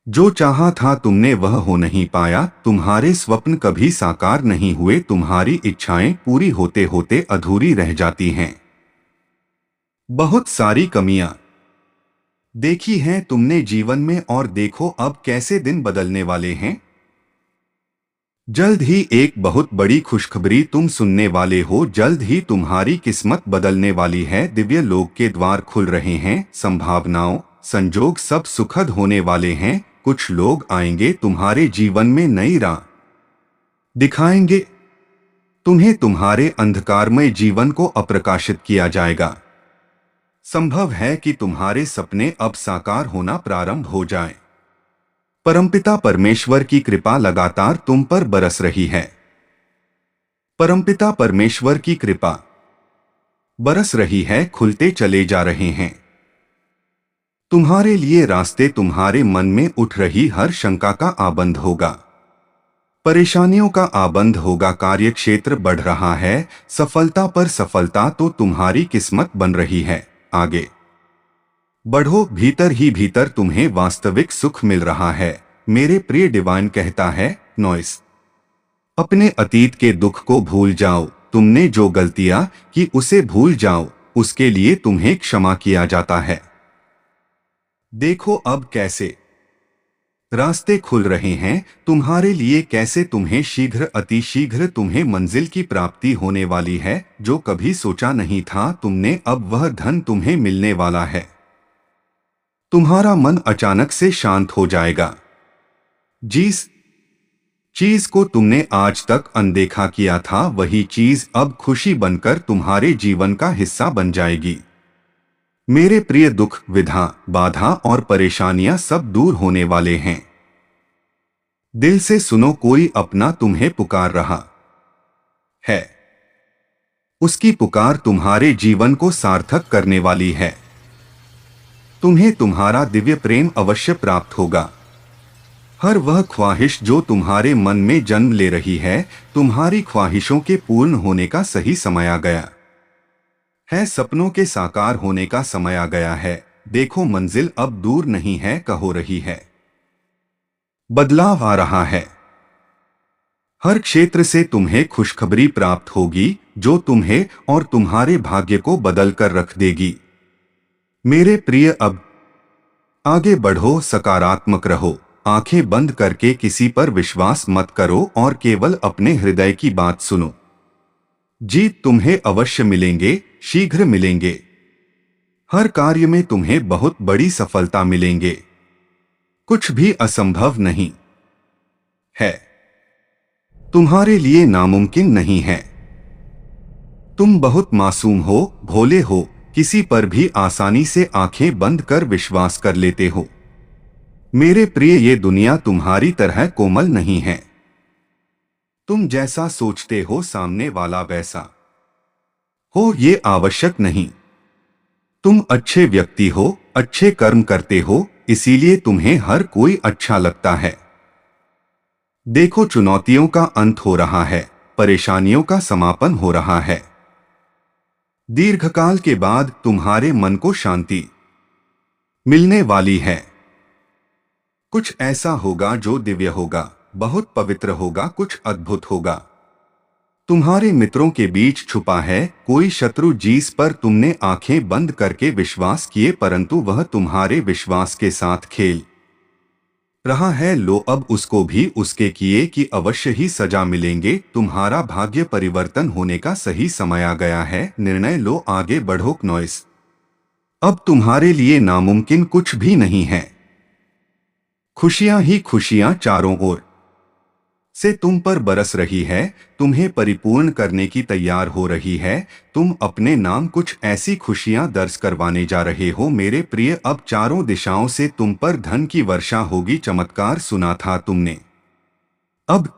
जो चाहा था तुमने वह हो नहीं पाया, तुम्हारे स्वप्न कभी साकार नहीं हुए, तुम्हारी इच्छाएं पूरी होते होते अधूरी रह जाती हैं। बहुत सारी कमियां देखी हैं तुमने जीवन में, और देखो अब कैसे दिन बदलने वाले हैं। जल्द ही एक बहुत बड़ी खुशखबरी तुम सुनने वाले हो, जल्द ही तुम्हारी किस्मत बदलने वाली है। दिव्य लोक के द्वार खुल रहे हैं, संभावनाओं संजोग सब सुखद होने वाले हैं। कुछ लोग आएंगे तुम्हारे जीवन में, नई राह दिखाएंगे तुम्हें, तुम्हारे अंधकारमय जीवन को अप्रकाशित किया जाएगा। संभव है कि तुम्हारे सपने अब साकार होना प्रारंभ हो जाएं। परमपिता परमेश्वर की कृपा लगातार तुम पर बरस रही है। परमपिता परमेश्वर की कृपा बरस रही है, खुलते चले जा रहे हैं तुम्हारे लिए रास्ते। तुम्हारे मन में उठ रही हर शंका का आबंध होगा, परेशानियों का आबंध होगा। कार्य क्षेत्र बढ़ रहा है, सफलता पर सफलता तो तुम्हारी किस्मत बन रही है। आगे बढ़ो, भीतर ही भीतर तुम्हें वास्तविक सुख मिल रहा है। मेरे प्रिय, डिवाइन कहता है, नॉइस, अपने अतीत के दुख को भूल जाओ, तुमने जो गलतियां की उसे भूल जाओ, उसके लिए तुम्हें क्षमा किया जाता है। देखो अब कैसे रास्ते खुल रहे हैं तुम्हारे लिए, कैसे तुम्हें शीघ्र अतिशीघ्र तुम्हें मंजिल की प्राप्ति होने वाली है। जो कभी सोचा नहीं था तुमने, अब वह धन तुम्हें मिलने वाला है। तुम्हारा मन अचानक से शांत हो जाएगा। जिस चीज को तुमने आज तक अनदेखा किया था, वही चीज अब खुशी बनकर तुम्हारे जीवन का हिस्सा बन जाएगी। मेरे प्रिय, दुख विधा बाधा और परेशानियां सब दूर होने वाले हैं। दिल से सुनो, कोई अपना तुम्हें पुकार रहा है। उसकी पुकार तुम्हारे जीवन को सार्थक करने वाली है। तुम्हें तुम्हारा दिव्य प्रेम अवश्य प्राप्त होगा। हर वह ख्वाहिश जो तुम्हारे मन में जन्म ले रही है, तुम्हारी ख्वाहिशों के पूर्ण होने का सही समय आ गया है। सपनों के साकार होने का समय आ गया है। देखो, मंजिल अब दूर नहीं है, कहो रही है। बदलाव आ रहा है। हर क्षेत्र से तुम्हें खुशखबरी प्राप्त होगी, जो तुम्हें और तुम्हारे भाग्य को बदल कर रख देगी। मेरे प्रिय, अब आगे बढ़ो, सकारात्मक रहो, आंखें बंद करके किसी पर विश्वास मत करो और केवल अपने हृदय की बात सुनो। जीत तुम्हें अवश्य मिलेंगे, शीघ्र मिलेंगे। हर कार्य में तुम्हें बहुत बड़ी सफलता मिलेंगे। कुछ भी असंभव नहीं है, तुम्हारे लिए नामुमकिन नहीं है। तुम बहुत मासूम हो, भोले हो, किसी पर भी आसानी से आंखें बंद कर विश्वास कर लेते हो। मेरे प्रिय, ये दुनिया तुम्हारी तरह कोमल नहीं है। तुम जैसा सोचते हो सामने वाला वैसा हो, ये आवश्यक नहीं। तुम अच्छे व्यक्ति हो, अच्छे कर्म करते हो, इसीलिए तुम्हें हर कोई अच्छा लगता है। देखो, चुनौतियों का अंत हो रहा है, परेशानियों का समापन हो रहा है। दीर्घकाल के बाद तुम्हारे मन को शांति मिलने वाली है। कुछ ऐसा होगा जो दिव्य होगा, बहुत पवित्र होगा, कुछ अद्भुत होगा। तुम्हारे मित्रों के बीच छुपा है कोई शत्रु, जिस पर तुमने आंखें बंद करके विश्वास किए, परंतु वह तुम्हारे विश्वास के साथ खेल रहा है। लो, अब उसको भी उसके किए की अवश्य ही सजा मिलेंगे। तुम्हारा भाग्य परिवर्तन होने का सही समय आ गया है। निर्णय लो, आगे बढ़ो। नॉइस, अब तुम्हारे लिए नामुमकिन कुछ भी नहीं है। खुशियां ही खुशियां चारों ओर से तुम पर बरस रही है, तुम्हें परिपूर्ण करने की तैयार हो रही है। तुम अपने नाम कुछ ऐसी खुशियां दर्ज करवाने जा रहे हो। मेरे प्रिय, अब चारों दिशाओं से तुम पर धन की वर्षा होगी। चमत्कार सुना था तुमने, अब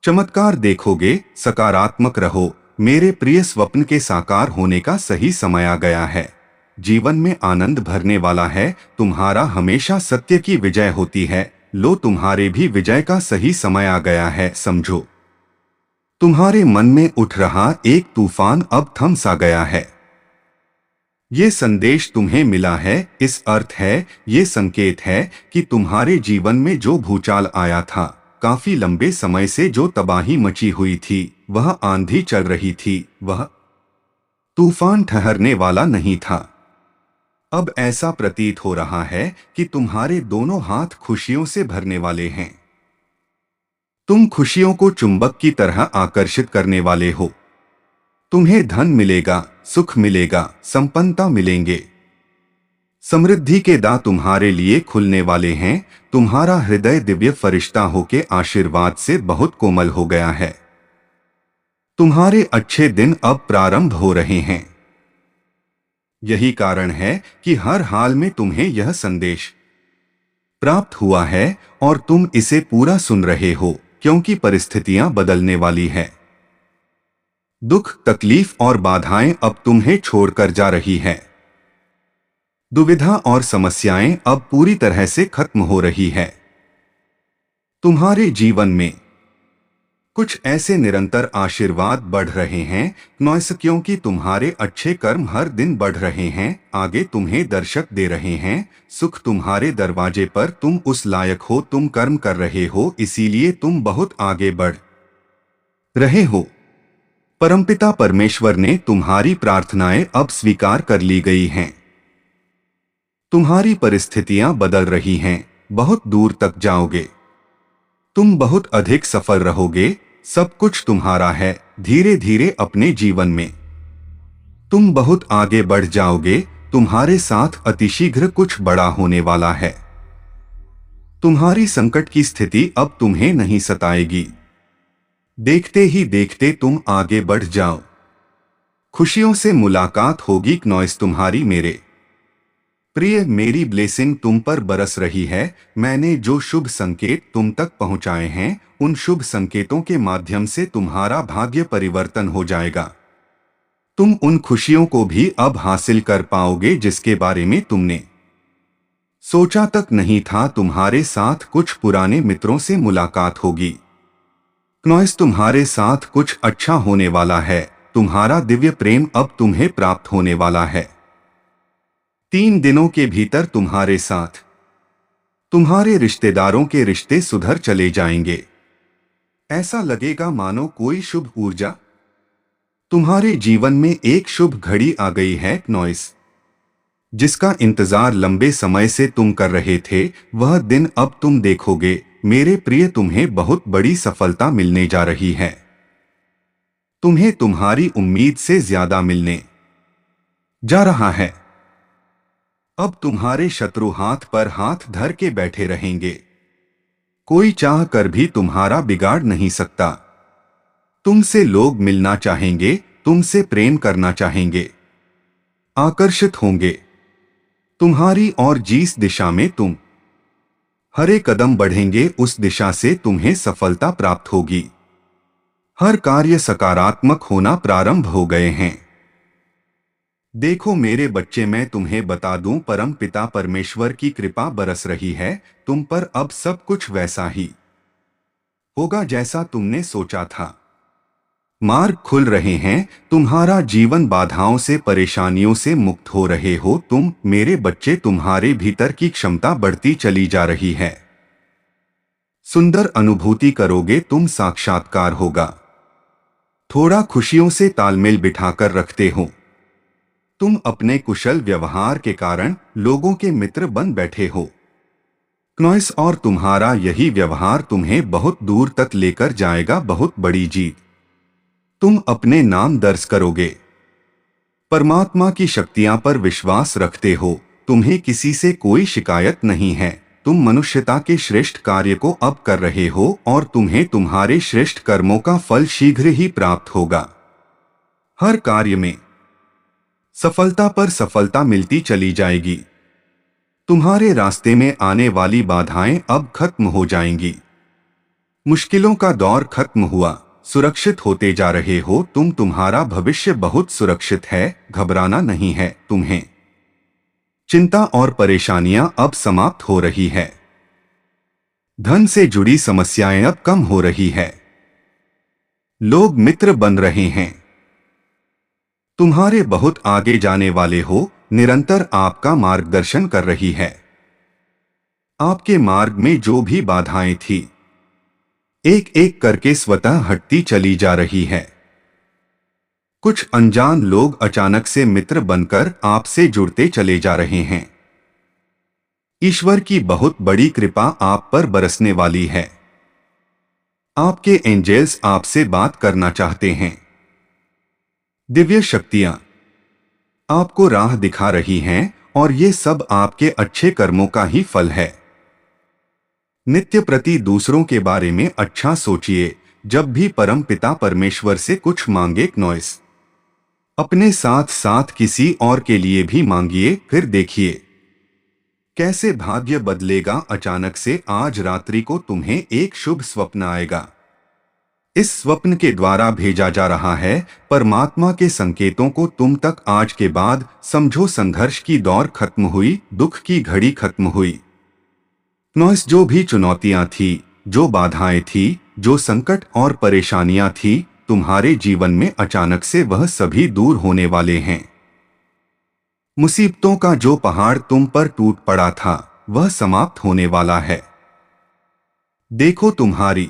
चमत्कार देखोगे, सकारात्मक रहो मेरे प्रिय। स्वप्न के साकार होने का सही समय आ गया है। जीवन में आनंद भरने वाला है। तुम्हारा हमेशा सत्य की विजय होती है। लो, तुम्हारे भी विजय का सही समय आ गया है। समझो, तुम्हारे मन में उठ रहा एक तूफान अब थम सा गया है। ये संदेश तुम्हें मिला है, इस अर्थ है, ये संकेत है कि तुम्हारे जीवन में जो भूचाल आया था, काफी लंबे समय से जो तबाही मची हुई थी, वह आंधी चल रही थी, वह तूफान ठहरने वाला नहीं था। अब ऐसा प्रतीत हो रहा है कि तुम्हारे दोनों हाथ खुशियों से भरने वाले हैं। तुम खुशियों को चुंबक की तरह आकर्षित करने वाले हो। तुम्हें धन मिलेगा, सुख मिलेगा, संपन्नता मिलेंगे। समृद्धि के द्वार तुम्हारे लिए खुलने वाले हैं। तुम्हारा हृदय दिव्य फरिश्ता होके आशीर्वाद से बहुत कोमल हो गया है। तुम्हारे अच्छे दिन अब प्रारंभ हो रहे हैं। यही कारण है कि हर हाल में तुम्हें यह संदेश प्राप्त हुआ है और तुम इसे पूरा सुन रहे हो, क्योंकि परिस्थितियां बदलने वाली है। दुख, तकलीफ और बाधाएं अब तुम्हें छोड़कर जा रही है। दुविधा और समस्याएं अब पूरी तरह से खत्म हो रही है। तुम्हारे जीवन में कुछ ऐसे निरंतर आशीर्वाद बढ़ रहे हैं, क्योंकि तुम्हारे अच्छे कर्म हर दिन बढ़ रहे हैं, आगे तुम्हें दर्शक दे रहे हैं। सुख तुम्हारे दरवाजे पर, तुम उस लायक हो, तुम कर्म कर रहे हो, इसीलिए तुम बहुत आगे बढ़ रहे हो। परमपिता परमेश्वर ने तुम्हारी प्रार्थनाएं अब स्वीकार कर ली गई हैं। तुम्हारी परिस्थितियां बदल रही हैं, बहुत दूर तक जाओगे। तुम बहुत अधिक सफल रहोगे। सब कुछ तुम्हारा है। धीरे धीरे अपने जीवन में तुम बहुत आगे बढ़ जाओगे। तुम्हारे साथ अतिशीघ्र कुछ बड़ा होने वाला है। तुम्हारी संकट की स्थिति अब तुम्हें नहीं सताएगी। देखते ही देखते तुम आगे बढ़ जाओ। खुशियों से मुलाकात होगी। तुम्हारी मेरे प्रिय, मेरी ब्लेसिंग तुम पर बरस रही है। मैंने जो शुभ संकेत तुम तक पहुंचाए हैं, उन शुभ संकेतों के माध्यम से तुम्हारा भाग्य परिवर्तन हो जाएगा। तुम उन खुशियों को भी अब हासिल कर पाओगे जिसके बारे में तुमने सोचा तक नहीं था। तुम्हारे साथ कुछ पुराने मित्रों से मुलाकात होगी। तुम्हारे साथ कुछ अच्छा होने वाला है। तुम्हारा दिव्य प्रेम अब तुम्हें प्राप्त होने वाला है। 3 दिनों के भीतर तुम्हारे साथ तुम्हारे रिश्तेदारों के रिश्ते सुधर चले जाएंगे। ऐसा लगेगा मानो कोई शुभ ऊर्जा तुम्हारे जीवन में एक शुभ घड़ी आ गई है। जिसका इंतजार लंबे समय से तुम कर रहे थे, वह दिन अब तुम देखोगे। मेरे प्रिय, तुम्हें बहुत बड़ी सफलता मिलने जा रही है। तुम्हें तुम्हारी उम्मीद से ज्यादा मिलने जा रहा है। अब तुम्हारे शत्रु हाथ पर हाथ धर के बैठे रहेंगे। कोई चाह कर भी तुम्हारा बिगाड़ नहीं सकता। तुमसे लोग मिलना चाहेंगे, तुमसे प्रेम करना चाहेंगे, आकर्षित होंगे तुम्हारी और जिस दिशा में तुम हर एक कदम बढ़ेंगे, उस दिशा से तुम्हें सफलता प्राप्त होगी। हर कार्य सकारात्मक होना प्रारंभ हो गए हैं। देखो मेरे बच्चे, मैं तुम्हें बता दूं, परम पिता परमेश्वर की कृपा बरस रही है तुम पर। अब सब कुछ वैसा ही होगा जैसा तुमने सोचा था। मार्ग खुल रहे हैं। तुम्हारा जीवन बाधाओं से, परेशानियों से मुक्त हो रहे हो तुम मेरे बच्चे। तुम्हारे भीतर की क्षमता बढ़ती चली जा रही है। सुंदर अनुभूति करोगे तुम, साक्षात्कार होगा। थोड़ा खुशियों से तालमेल बिठाकर रखते हो। तुम अपने कुशल व्यवहार के कारण लोगों के मित्र बन बैठे हो। और तुम्हारा यही व्यवहार तुम्हें बहुत दूर तक लेकर जाएगा। बहुत बड़ी जीत तुम अपने नाम दर्ज करोगे। परमात्मा की शक्तियां पर विश्वास रखते हो। तुम्हें किसी से कोई शिकायत नहीं है। तुम मनुष्यता के श्रेष्ठ कार्य को अब कर रहे हो और तुम्हें तुम्हारे श्रेष्ठ कर्मों का फल शीघ्र ही प्राप्त होगा। हर कार्य में सफलता पर सफलता मिलती चली जाएगी। तुम्हारे रास्ते में आने वाली बाधाएं अब खत्म हो जाएंगी। मुश्किलों का दौर खत्म हुआ, सुरक्षित होते जा रहे हो तुम। तुम्हारा भविष्य बहुत सुरक्षित है, घबराना नहीं है तुम्हें। चिंता और परेशानियां अब समाप्त हो रही है। धन से जुड़ी समस्याएं अब कम हो रही है। लोग मित्र बन रहे हैं। तुम्हारे बहुत आगे जाने वाले हो, निरंतर आपका मार्गदर्शन कर रही है। आपके मार्ग में जो भी बाधाएं थी, एक एक करके स्वतः हटती चली जा रही है। कुछ अनजान लोग अचानक से मित्र बनकर आपसे जुड़ते चले जा रहे हैं। ईश्वर की बहुत बड़ी कृपा आप पर बरसने वाली है। आपके एंजेल्स आपसे बात करना चाहते हैं। दिव्य शक्तियां आपको राह दिखा रही हैं और ये सब आपके अच्छे कर्मों का ही फल है। नित्य प्रति दूसरों के बारे में अच्छा सोचिए। जब भी परम पिता परमेश्वर से कुछ मांगे, नॉइस अपने साथ साथ किसी और के लिए भी मांगिए, फिर देखिए कैसे भाग्य बदलेगा। अचानक से आज रात्रि को तुम्हें एक शुभ स्वप्न आएगा। इस स्वप्न के द्वारा भेजा जा रहा है परमात्मा के संकेतों को तुम तक। आज के बाद समझो संघर्ष की दौर खत्म हुई, दुख की घड़ी खत्म हुई। नॉइस जो भी चुनौतियां थी, जो बाधाएं थी, जो संकट और परेशानियां थी तुम्हारे जीवन में, अचानक से वह सभी दूर होने वाले हैं। मुसीबतों का जो पहाड़ तुम पर टूट पड़ा था, वह समाप्त होने वाला है। देखो तुम्हारी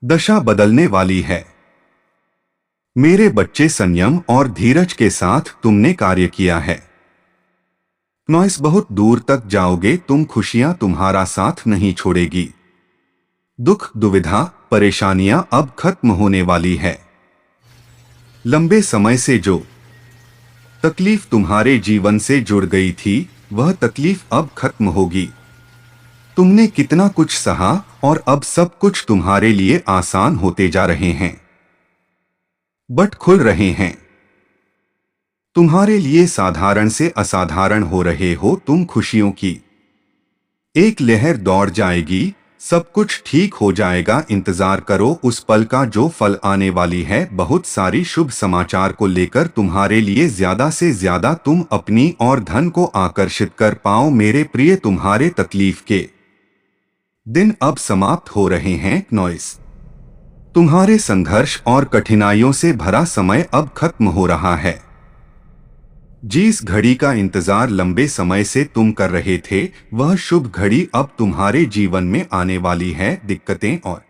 दशा बदलने वाली है। मेरे बच्चे, संयम और धीरज के साथ तुमने कार्य किया है। नॉइस बहुत दूर तक जाओगे तुम, खुशियां तुम्हारा साथ नहीं छोड़ेगी। दुख, दुविधा, परेशानियां अब खत्म होने वाली है। लंबे समय से जो तकलीफ तुम्हारे जीवन से जुड़ गई थी, वह तकलीफ अब खत्म होगी। तुमने कितना कुछ सहा और अब सब कुछ तुम्हारे लिए आसान होते जा रहे हैं। बट खुल रहे हैं। तुम्हारे लिए साधारण से असाधारण हो रहे हो तुम। खुशियों की एक लहर दौड़ जाएगी, सब कुछ ठीक हो जाएगा। इंतजार करो उस पल का जो फल आने वाली है। बहुत सारी शुभ समाचार को लेकर तुम्हारे लिए, ज्यादा से ज्यादा तुम अपनी और धन को आकर्षित कर पाओ। मेरे प्रिय, तुम्हारे तकलीफ के दिन अब समाप्त हो रहे हैं। नॉइस तुम्हारे संघर्ष और कठिनाइयों से भरा समय अब खत्म हो रहा है। जिस घड़ी का इंतजार लंबे समय से तुम कर रहे थे, वह शुभ घड़ी अब तुम्हारे जीवन में आने वाली है। दिक्कतें और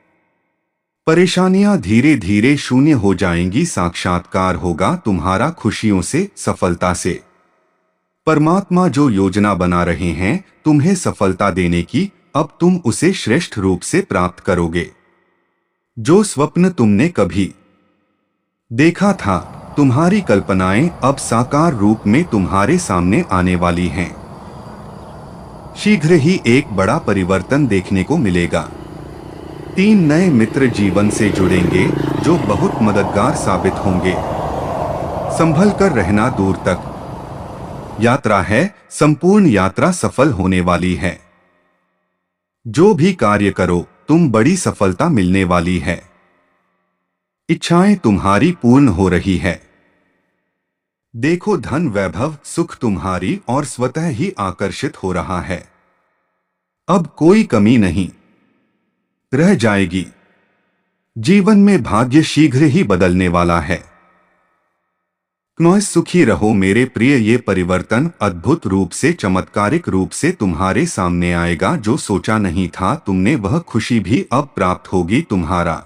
परेशानियां धीरे धीरे शून्य हो जाएंगी। साक्षात्कार होगा तुम्हारा खुशियों से, सफलता से। परमात्मा जो योजना बना रहे हैं तुम्हें सफलता देने की, अब तुम उसे श्रेष्ठ रूप से प्राप्त करोगे। जो स्वप्न तुमने कभी देखा था, तुम्हारी कल्पनाएं अब साकार रूप में तुम्हारे सामने आने वाली हैं। शीघ्र ही एक बड़ा परिवर्तन देखने को मिलेगा। 3 नए मित्र जीवन से जुड़ेंगे जो बहुत मददगार साबित होंगे। संभल कर रहना, दूर तक यात्रा है, संपूर्ण यात्रा सफल होने वाली है। जो भी कार्य करो तुम, बड़ी सफलता मिलने वाली है। इच्छाएं तुम्हारी पूर्ण हो रही है। देखो धन, वैभव, सुख तुम्हारी और स्वतः ही आकर्षित हो रहा है। अब कोई कमी नहीं रह जाएगी। जीवन में भाग्य शीघ्र ही बदलने वाला है। नॉइस सुखी रहो मेरे प्रिय। ये परिवर्तन अद्भुत रूप से, चमत्कारिक रूप से तुम्हारे सामने आएगा। जो सोचा नहीं था तुमने, वह खुशी भी अब प्राप्त होगी। तुम्हारा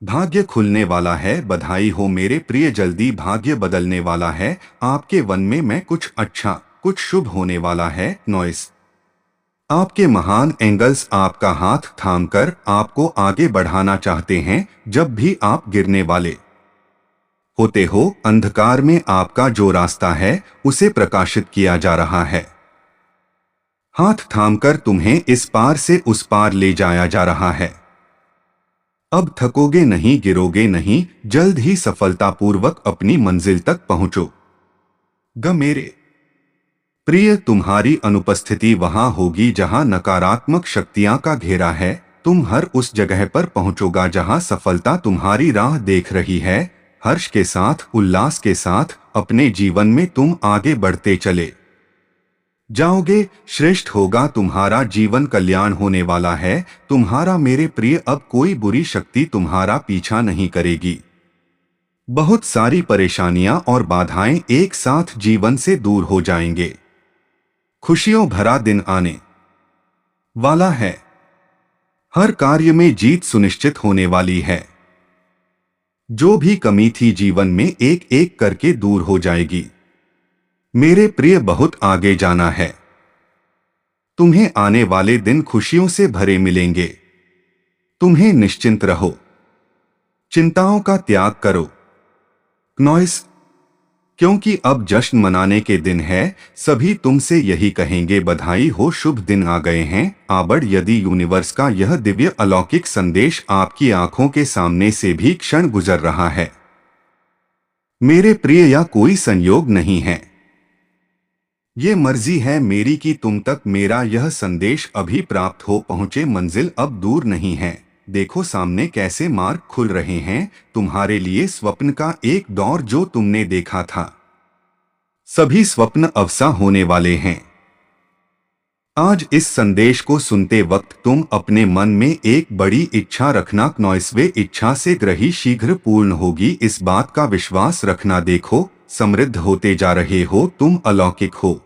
भाग्य खुलने वाला है। बधाई हो मेरे प्रिय, जल्दी भाग्य बदलने वाला है। आपके वन में कुछ अच्छा, कुछ शुभ होने वाला है। नॉइस आपके महान एंगल्स आपका हाथ थामकर आपको आगे बढ़ाना चाहते हैं। जब भी आप गिरने वाले होते हो, अंधकार में आपका जो रास्ता है उसे प्रकाशित किया जा रहा है। हाथ थामकर तुम्हें इस पार से उस पार ले जाया जा रहा है। अब थकोगे नहीं, गिरोगे नहीं, जल्द ही सफलतापूर्वक अपनी मंजिल तक पहुंचो ग मेरे प्रिय। तुम्हारी अनुपस्थिति वहां होगी जहां नकारात्मक शक्तियां का घेरा है। तुम हर उस जगह पर पहुंचोगा जहां सफलता तुम्हारी राह देख रही है। हर्ष के साथ, उल्लास के साथ अपने जीवन में तुम आगे बढ़ते चले जाओगे। श्रेष्ठ होगा तुम्हारा जीवन, कल्याण होने वाला है तुम्हारा मेरे प्रिय। अब कोई बुरी शक्ति तुम्हारा पीछा नहीं करेगी। बहुत सारी परेशानियां और बाधाएं एक साथ जीवन से दूर हो जाएंगे। खुशियों भरा दिन आने वाला है। हर कार्य में जीत सुनिश्चित होने वाली है। जो भी कमी थी जीवन में एक एक करके दूर हो जाएगी। मेरे प्रिय, बहुत आगे जाना है। तुम्हें आने वाले दिन खुशियों से भरे मिलेंगे। तुम्हें निश्चिंत रहो, चिंताओं का त्याग करो। नॉइस, क्योंकि अब जश्न मनाने के दिन है। सभी तुमसे यही कहेंगे, बधाई हो, शुभ दिन आ गए हैं। आबड़ यदि यूनिवर्स का यह दिव्य अलौकिक संदेश आपकी आंखों के सामने से भी क्षण गुजर रहा है, मेरे प्रिय, या कोई संयोग नहीं है। ये मर्जी है मेरी कि तुम तक मेरा यह संदेश अभी प्राप्त हो पहुंचे। मंजिल अब दूर नहीं है। देखो सामने कैसे मार्ग खुल रहे हैं तुम्हारे लिए। स्वप्न का एक दौर जो तुमने देखा था, सभी स्वप्न अवसा होने वाले हैं। आज इस संदेश को सुनते वक्त तुम अपने मन में एक बड़ी इच्छा रखना। नौसवे इच्छा से ग्रही शीघ्र पूर्ण होगी, इस बात का विश्वास रखना। देखो समृद्ध होते जा रहे हो तुम, अलौकिक हो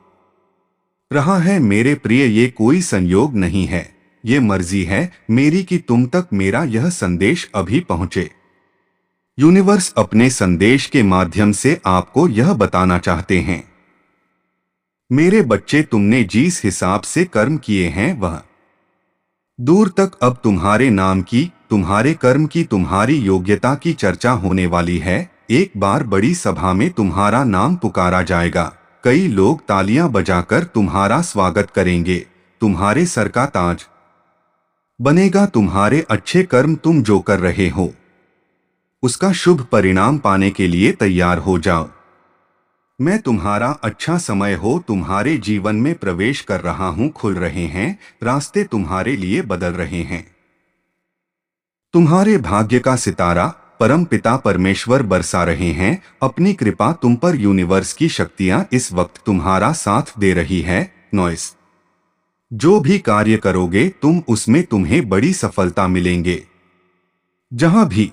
रहा है मेरे प्रिय। ये कोई संयोग नहीं है, ये मर्जी है मेरी कि तुम तक मेरा यह संदेश अभी पहुंचे। यूनिवर्स अपने संदेश के माध्यम से आपको यह बताना चाहते हैं, मेरे बच्चे, तुमने जिस हिसाब से कर्म किए हैं वह दूर तक अब तुम्हारे नाम की, तुम्हारे कर्म की, तुम्हारी योग्यता की चर्चा होने वाली है। एक बार बड़ी सभा में तुम्हारा नाम पुकारा जाएगा। कई लोग तालियां बजाकर तुम्हारा स्वागत करेंगे। तुम्हारे सर का ताज बनेगा तुम्हारे अच्छे कर्म। तुम जो कर रहे हो उसका शुभ परिणाम पाने के लिए तैयार हो जाओ। मैं तुम्हारा अच्छा समय हो तुम्हारे जीवन में प्रवेश कर रहा हूं। खुल रहे हैं रास्ते, तुम्हारे लिए बदल रहे हैं। तुम्हारे भाग्य का सितारा परम पिता परमेश्वर बरसा रहे हैं अपनी कृपा तुम पर। यूनिवर्स की शक्तियां इस वक्त तुम्हारा साथ दे रही है। नॉइस, जो भी कार्य करोगे तुम, उसमें तुम्हें बड़ी सफलता मिलेंगे। जहां भी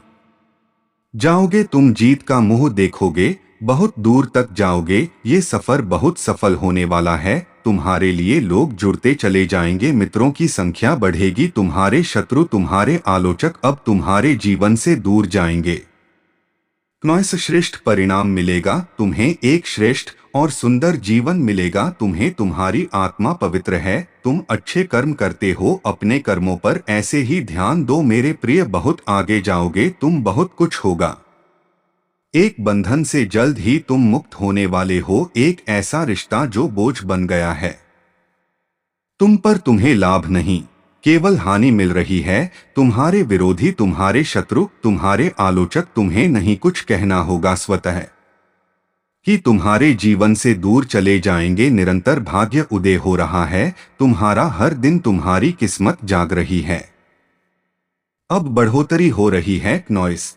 जाओगे तुम जीत का मुंह देखोगे, बहुत दूर तक जाओगे। ये सफर बहुत सफल होने वाला है तुम्हारे लिए। लोग जुड़ते चले जाएंगे, मित्रों की संख्या बढ़ेगी। तुम्हारे शत्रु, तुम्हारे आलोचक अब तुम्हारे जीवन से दूर जाएंगे। नॉइस, श्रेष्ठ परिणाम मिलेगा तुम्हें। एक श्रेष्ठ और सुंदर जीवन मिलेगा तुम्हें। तुम्हारी आत्मा पवित्र है, तुम अच्छे कर्म करते हो। अपने कर्मों पर ऐसे ही ध्यान दो मेरे प्रिय। बहुत आगे जाओगे तुम, बहुत कुछ होगा। एक बंधन से जल्द ही तुम मुक्त होने वाले हो। एक ऐसा रिश्ता जो बोझ बन गया है तुम पर, तुम्हें लाभ नहीं केवल हानि मिल रही है। तुम्हारे विरोधी, तुम्हारे शत्रु, तुम्हारे आलोचक, तुम्हें नहीं कुछ कहना होगा, स्वतः कि तुम्हारे जीवन से दूर चले जाएंगे। निरंतर भाग्य उदय हो रहा है तुम्हारा। हर दिन तुम्हारी किस्मत जाग रही है। अब बढ़ोतरी हो रही है। नॉइस,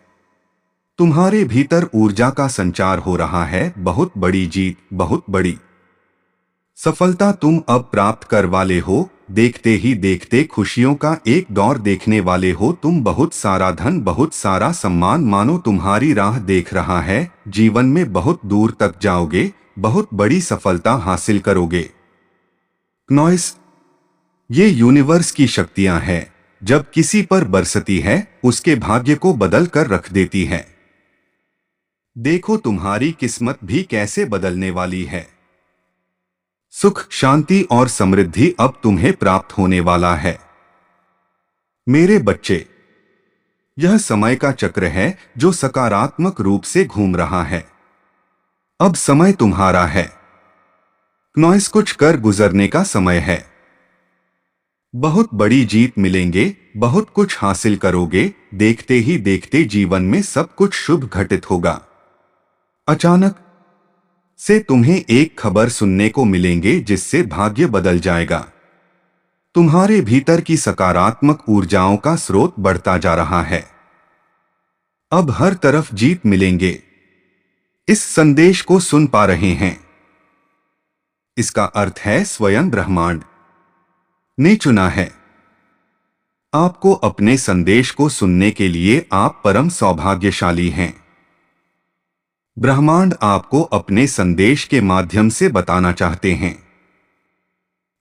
तुम्हारे भीतर ऊर्जा का संचार हो रहा है। बहुत बड़ी जीत, बहुत बड़ी सफलता तुम अब प्राप्त कर वाले हो। देखते ही देखते खुशियों का एक दौर देखने वाले हो तुम। बहुत सारा धन, बहुत सारा सम्मान मानो तुम्हारी राह देख रहा है। जीवन में बहुत दूर तक जाओगे, बहुत बड़ी सफलता हासिल करोगे। नॉइस, ये यूनिवर्स की शक्तियां हैं, जब किसी पर बरसती है उसके भाग्य को बदल कर रख देती है। देखो तुम्हारी किस्मत भी कैसे बदलने वाली है। सुख, शांति और समृद्धि अब तुम्हें प्राप्त होने वाला है मेरे बच्चे। यह समय का चक्र है जो सकारात्मक रूप से घूम रहा है। अब समय तुम्हारा है। नॉइस, कुछ कर गुजरने का समय है। बहुत बड़ी जीत मिलेंगे, बहुत कुछ हासिल करोगे। देखते ही देखते जीवन में सब कुछ शुभ घटित होगा। अचानक से तुम्हें एक खबर सुनने को मिलेंगे जिससे भाग्य बदल जाएगा। तुम्हारे भीतर की सकारात्मक ऊर्जाओं का स्रोत बढ़ता जा रहा है। अब हर तरफ जीत मिलेंगे। इस संदेश को सुन पा रहे हैं। इसका अर्थ है स्वयं ब्रह्मांड ने चुना है आपको। अपने संदेश को सुनने के लिए आप परम सौभाग्यशाली हैं। ब्रह्मांड आपको अपने संदेश के माध्यम से बताना चाहते हैं,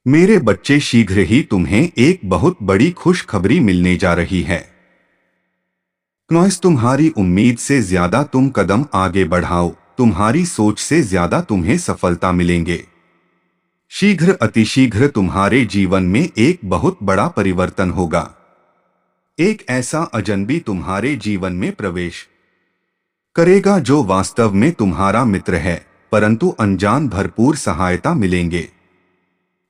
मेरे बच्चे, शीघ्र ही तुम्हें एक बहुत बड़ी खुशखबरी मिलने जा रही है। तुम्हारी उम्मीद से ज्यादा तुम कदम आगे बढ़ाओ, तुम्हारी सोच से ज्यादा तुम्हें सफलता मिलेंगे। शीघ्र अतिशीघ्र तुम्हारे जीवन में एक बहुत बड़ा परिवर्तन होगा। एक ऐसा अजनबी तुम्हारे जीवन में प्रवेश करेगा जो वास्तव में तुम्हारा मित्र है, परंतु अनजान भरपूर सहायता मिलेंगे।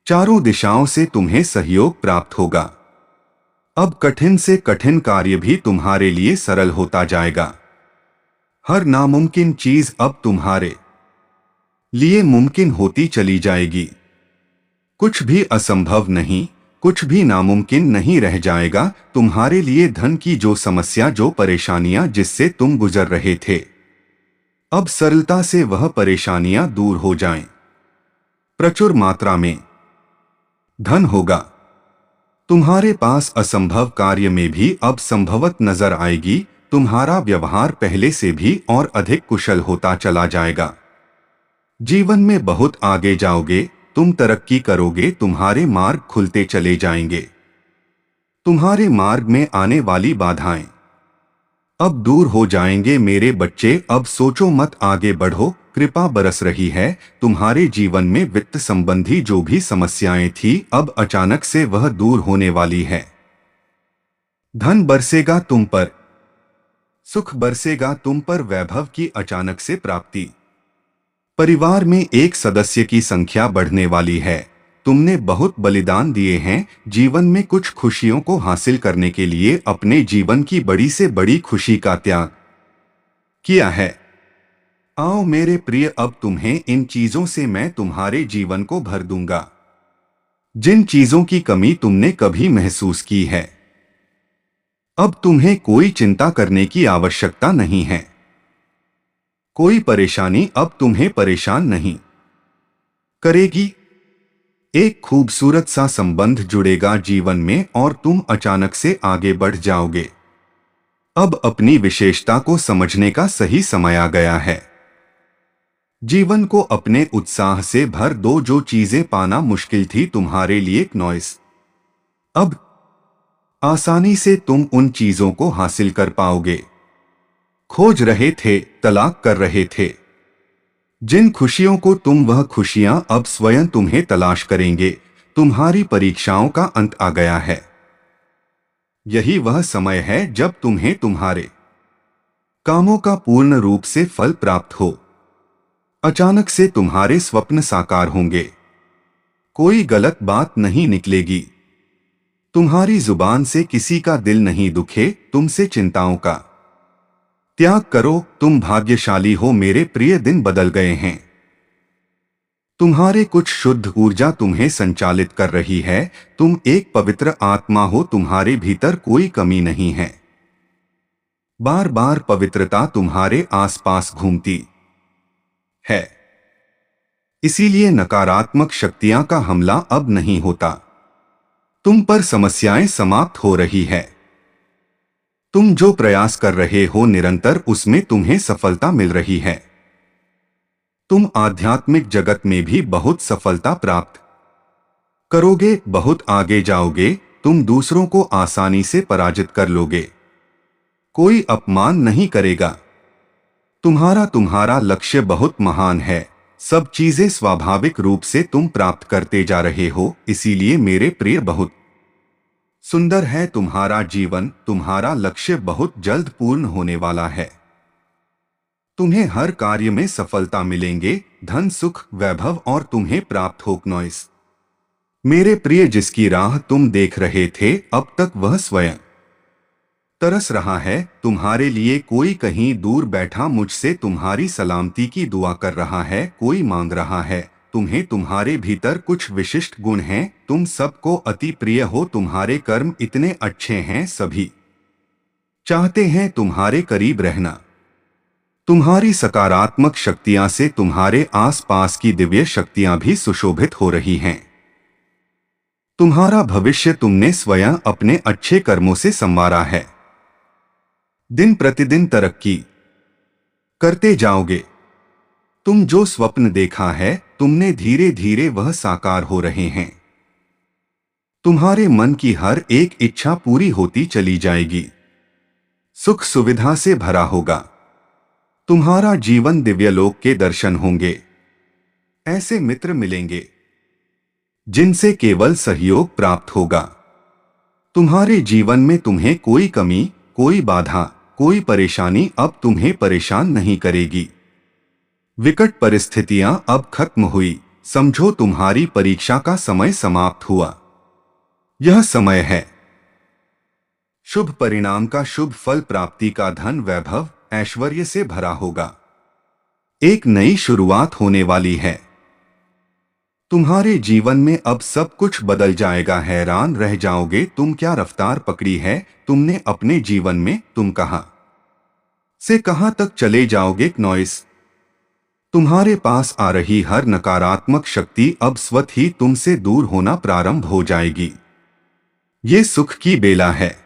चारों दिशाओं से तुम्हें सहयोग प्राप्त होगा। अब कठिन से कठिन कार्य भी तुम्हारे लिए सरल होता जाएगा। हर नामुमकिन चीज अब तुम्हारे लिए मुमकिन होती चली जाएगी। कुछ भी असंभव नहीं, कुछ भी नामुमकिन नहीं रह जाएगा। तुम्हारे लिए धन की जो समस्या, जो परेशानियां जिससे तुम गुजर रहे थे, अब सरलता से वह परेशानियां दूर हो जाएं। प्रचुर मात्रा में धन होगा। तुम्हारे पास असंभव कार्य में भी अब संभवत नजर आएगी। तुम्हारा व्यवहार पहले से भी और अधिक कुशल होता चला जाएगा। जीवन में बहुत आगे जाओगे, तुम तरक्की करोगे, तुम्हारे मार्ग खुलते चले जाएंगे। तुम्हारे मार्ग में आने वाली बाधाएं अब दूर हो जाएंगे। मेरे बच्चे, अब सोचो मत, आगे बढ़ो। कृपा बरस रही है। तुम्हारे जीवन में वित्त संबंधी जो भी समस्याएं थी, अब अचानक से वह दूर होने वाली है। धन बरसेगा तुम पर, सुख बरसेगा तुम पर, वैभव की अचानक से प्राप्ति। परिवार में एक सदस्य की संख्या बढ़ने वाली है। तुमने बहुत बलिदान दिए हैं। जीवन में कुछ खुशियों को हासिल करने के लिए अपने जीवन की बड़ी से बड़ी खुशी का त्याग किया है। आओ मेरे प्रिय, अब तुम्हें इन चीजों से मैं तुम्हारे जीवन को भर दूंगा, जिन चीजों की कमी तुमने कभी महसूस की है। अब तुम्हें कोई चिंता करने की आवश्यकता नहीं है। कोई परेशानी अब तुम्हें परेशान नहीं करेगी। एक खूबसूरत सा संबंध जुड़ेगा जीवन में और तुम अचानक से आगे बढ़ जाओगे। अब अपनी विशेषता को समझने का सही समय आ गया है। जीवन को अपने उत्साह से भर दो। जो चीजें पाना मुश्किल थी तुम्हारे लिए, अब आसानी से तुम उन चीजों को हासिल कर पाओगे। खोज रहे थे, तलाक कर रहे थे जिन खुशियों को तुम, वह खुशियां अब स्वयं तुम्हें तलाश करेंगे। तुम्हारी परीक्षाओं का अंत आ गया है। यही वह समय है जब तुम्हें तुम्हारे कामों का पूर्ण रूप से फल प्राप्त हो। अचानक से तुम्हारे स्वप्न साकार होंगे। कोई गलत बात नहीं निकलेगी। तुम्हारी जुबान से किसी का दिल नहीं दुखे। तुमसे चिंताओं का त्याग करो। तुम भाग्यशाली हो मेरे प्रिय, दिन बदल गए हैं। तुम्हारे कुछ शुद्ध ऊर्जा तुम्हें संचालित कर रही है। तुम एक पवित्र आत्मा हो, तुम्हारे भीतर कोई कमी नहीं है। बार बार पवित्रता तुम्हारे आसपास घूमती है, इसीलिए नकारात्मक शक्तियां का हमला अब नहीं होता। तुम पर समस्याएं समाप्त हो रही है। तुम जो प्रयास कर रहे हो निरंतर, उसमें तुम्हें सफलता मिल रही है। तुम आध्यात्मिक जगत में भी बहुत सफलता प्राप्त करोगे, बहुत आगे जाओगे। तुम दूसरों को आसानी से पराजित कर लोगे। कोई अपमान नहीं करेगा। तुम्हारा लक्ष्य बहुत महान है। सब चीजें स्वाभाविक रूप से तुम प्राप्त करते जा रहे हो। इसीलिए मेरे प्रिय, बहुत सुंदर है तुम्हारा जीवन। तुम्हारा लक्ष्य बहुत जल्द पूर्ण होने वाला है। तुम्हें हर कार्य में सफलता मिलेंगे। धन, सुख, वैभव और तुम्हें प्राप्त हो। मेरे प्रिय, जिसकी राह तुम देख रहे थे, अब तक वह स्वयं तरस रहा है तुम्हारे लिए। कोई कहीं दूर बैठा मुझसे तुम्हारी सलामती की दुआ कर रहा है। कोई मांग रहा है तुम्हें तुम्हारे भीतर कुछ विशिष्ट गुण हैं, तुम सबको अति प्रिय हो, तुम्हारे कर्म इतने अच्छे हैं, सभी चाहते हैं तुम्हारे करीब रहना। तुम्हारी सकारात्मक शक्तियां से तुम्हारे आसपास की दिव्य शक्तियां भी सुशोभित हो रही हैं। तुम्हारा भविष्य तुमने स्वयं अपने अच्छे कर्मों से संवारा है। दिन प्रतिदिन तरक्की करते जाओगे। तुम जो स्वप्न देखा है, तुमने धीरे धीरे वह साकार हो रहे हैं। तुम्हारे मन की हर एक इच्छा पूरी होती चली जाएगी। सुख सुविधा से भरा होगा। तुम्हारा जीवन दिव्यलोक के दर्शन होंगे। ऐसे मित्र मिलेंगे जिनसे केवल सहयोग प्राप्त होगा। तुम्हारे जीवन में तुम्हें कोई कमी, कोई बाधा, कोई परेशानी अब तुम्हें परेशान नहीं करेगी। विकट परिस्थितियां अब खत्म हुई। समझो तुम्हारी परीक्षा का समय समाप्त हुआ। यह समय है शुभ परिणाम का, शुभ फल प्राप्ति का, धन वैभव ऐश्वर्य से भरा होगा। एक नई शुरुआत होने वाली है। तुम्हारे जीवन में अब सब कुछ बदल जाएगा। हैरान रह जाओगे, तुम क्या रफ्तार पकड़ी है तुमने अपने जीवन में। तुम कहां से कहां तक चले जाओगे। नॉइस तुम्हारे पास आ रही हर नकारात्मक शक्ति अब स्वतः ही तुमसे दूर होना प्रारंभ हो जाएगी। ये सुख की बेला है।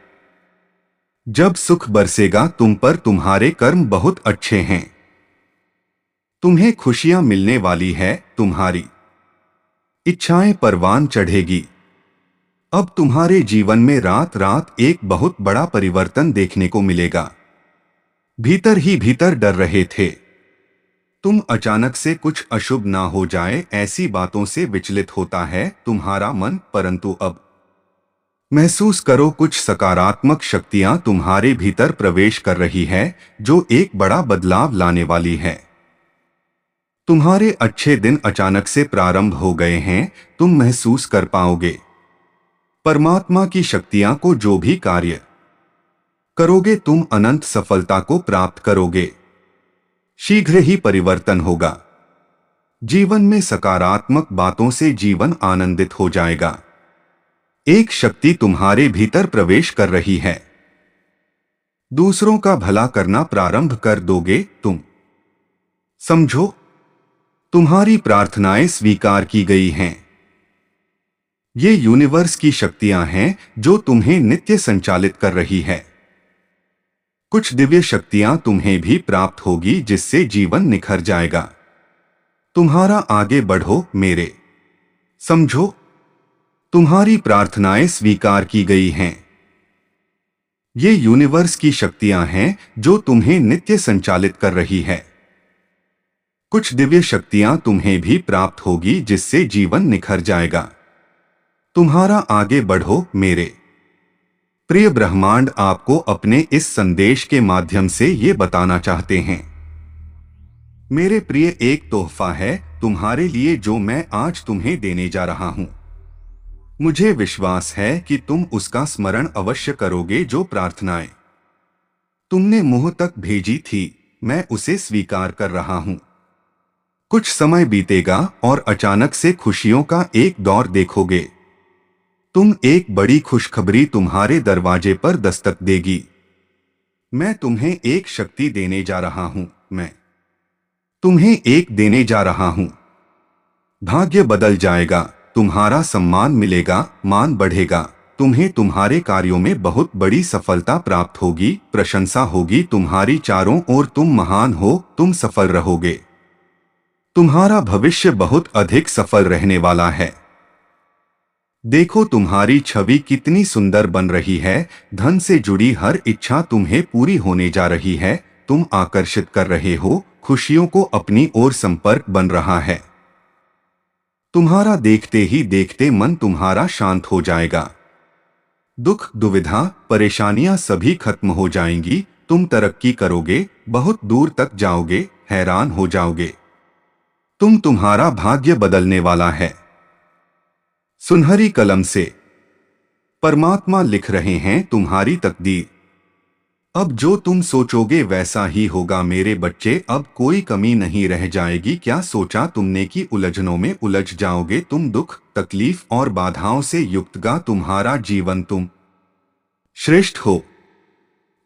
जब सुख बरसेगा तुम पर, तुम्हारे कर्म बहुत अच्छे हैं। तुम्हें खुशियां मिलने वाली है। तुम्हारी इच्छाएं परवान चढ़ेगी। अब तुम्हारे जीवन में रात रात एक बहुत बड़ा परिवर्तन देखने को मिलेगा। भीतर ही भीतर डर रहे थे तुम, अचानक से कुछ अशुभ ना हो जाए, ऐसी बातों से विचलित होता है तुम्हारा मन, परंतु अब महसूस करो कुछ सकारात्मक शक्तियां तुम्हारे भीतर प्रवेश कर रही है, जो एक बड़ा बदलाव लाने वाली है। तुम्हारे अच्छे दिन अचानक से प्रारंभ हो गए हैं। तुम महसूस कर पाओगे परमात्मा की शक्तियां को। जो भी कार्य करोगे तुम अनंत सफलता को प्राप्त करोगे। शीघ्र ही परिवर्तन होगा। जीवन में सकारात्मक बातों से जीवन आनंदित हो जाएगा। एक शक्ति तुम्हारे भीतर प्रवेश कर रही है। दूसरों का भला करना प्रारंभ कर दोगे तुम। समझो तुम्हारी प्रार्थनाएं स्वीकार की गई हैं। ये यूनिवर्स की शक्तियां हैं जो तुम्हें नित्य संचालित कर रही है। कुछ दिव्य शक्तियां तुम्हें भी प्राप्त होगी, जिससे जीवन निखर जाएगा। तुम्हारा आगे बढ़ो मेरे। समझो तुम्हारी प्रार्थनाएं स्वीकार की गई हैं। ये यूनिवर्स की शक्तियां हैं जो तुम्हें नित्य संचालित कर रही है। कुछ दिव्य शक्तियां तुम्हें भी प्राप्त होगी, जिससे जीवन निखर जाएगा। तुम्हारा आगे बढ़ो मेरे। प्रिय ब्रह्मांड आपको अपने इस संदेश के माध्यम से ये बताना चाहते हैं, मेरे प्रिय, एक तोहफा है तुम्हारे लिए जो मैं आज तुम्हें देने जा रहा हूं। मुझे विश्वास है कि तुम उसका स्मरण अवश्य करोगे। जो प्रार्थनाएं तुमने मुंह तक भेजी थी, मैं उसे स्वीकार कर रहा हूं। कुछ समय बीतेगा और अचानक से खुशियों का एक दौर देखोगे। तुम एक बड़ी खुशखबरी तुम्हारे दरवाजे पर दस्तक देगी। मैं तुम्हें एक शक्ति देने जा रहा हूं। मैं तुम्हें एक देने जा रहा हूं। भाग्य बदल जाएगा। तुम्हारा सम्मान मिलेगा, मान बढ़ेगा। तुम्हें तुम्हारे कार्यों में बहुत बड़ी सफलता प्राप्त होगी, प्रशंसा होगी तुम्हारी चारों ओर। तुम महान हो, तुम सफल रहोगे। तुम्हारा भविष्य बहुत अधिक सफल रहने वाला है। देखो तुम्हारी छवि कितनी सुंदर बन रही है। धन से जुड़ी हर इच्छा तुम्हें पूरी होने जा रही है। तुम आकर्षित कर रहे हो खुशियों को अपनी ओर। संपर्क बन रहा है तुम्हारा। देखते ही देखते मन तुम्हारा शांत हो जाएगा। दुख, दुविधा, परेशानियां सभी खत्म हो जाएंगी। तुम तरक्की करोगे, बहुत दूर तक जाओगे, हैरान हो जाओगे। तुम्हारा भाग्य बदलने वाला है। सुनहरी कलम से परमात्मा लिख रहे हैं तुम्हारी तकदीर। अब जो तुम सोचोगे वैसा ही होगा मेरे बच्चे। अब कोई कमी नहीं रह जाएगी। क्या सोचा तुमने कि उलझनों में उलझ जाओगे तुम? दुख, तकलीफ और बाधाओं से युक्तगा तुम्हारा जीवन। तुम श्रेष्ठ हो।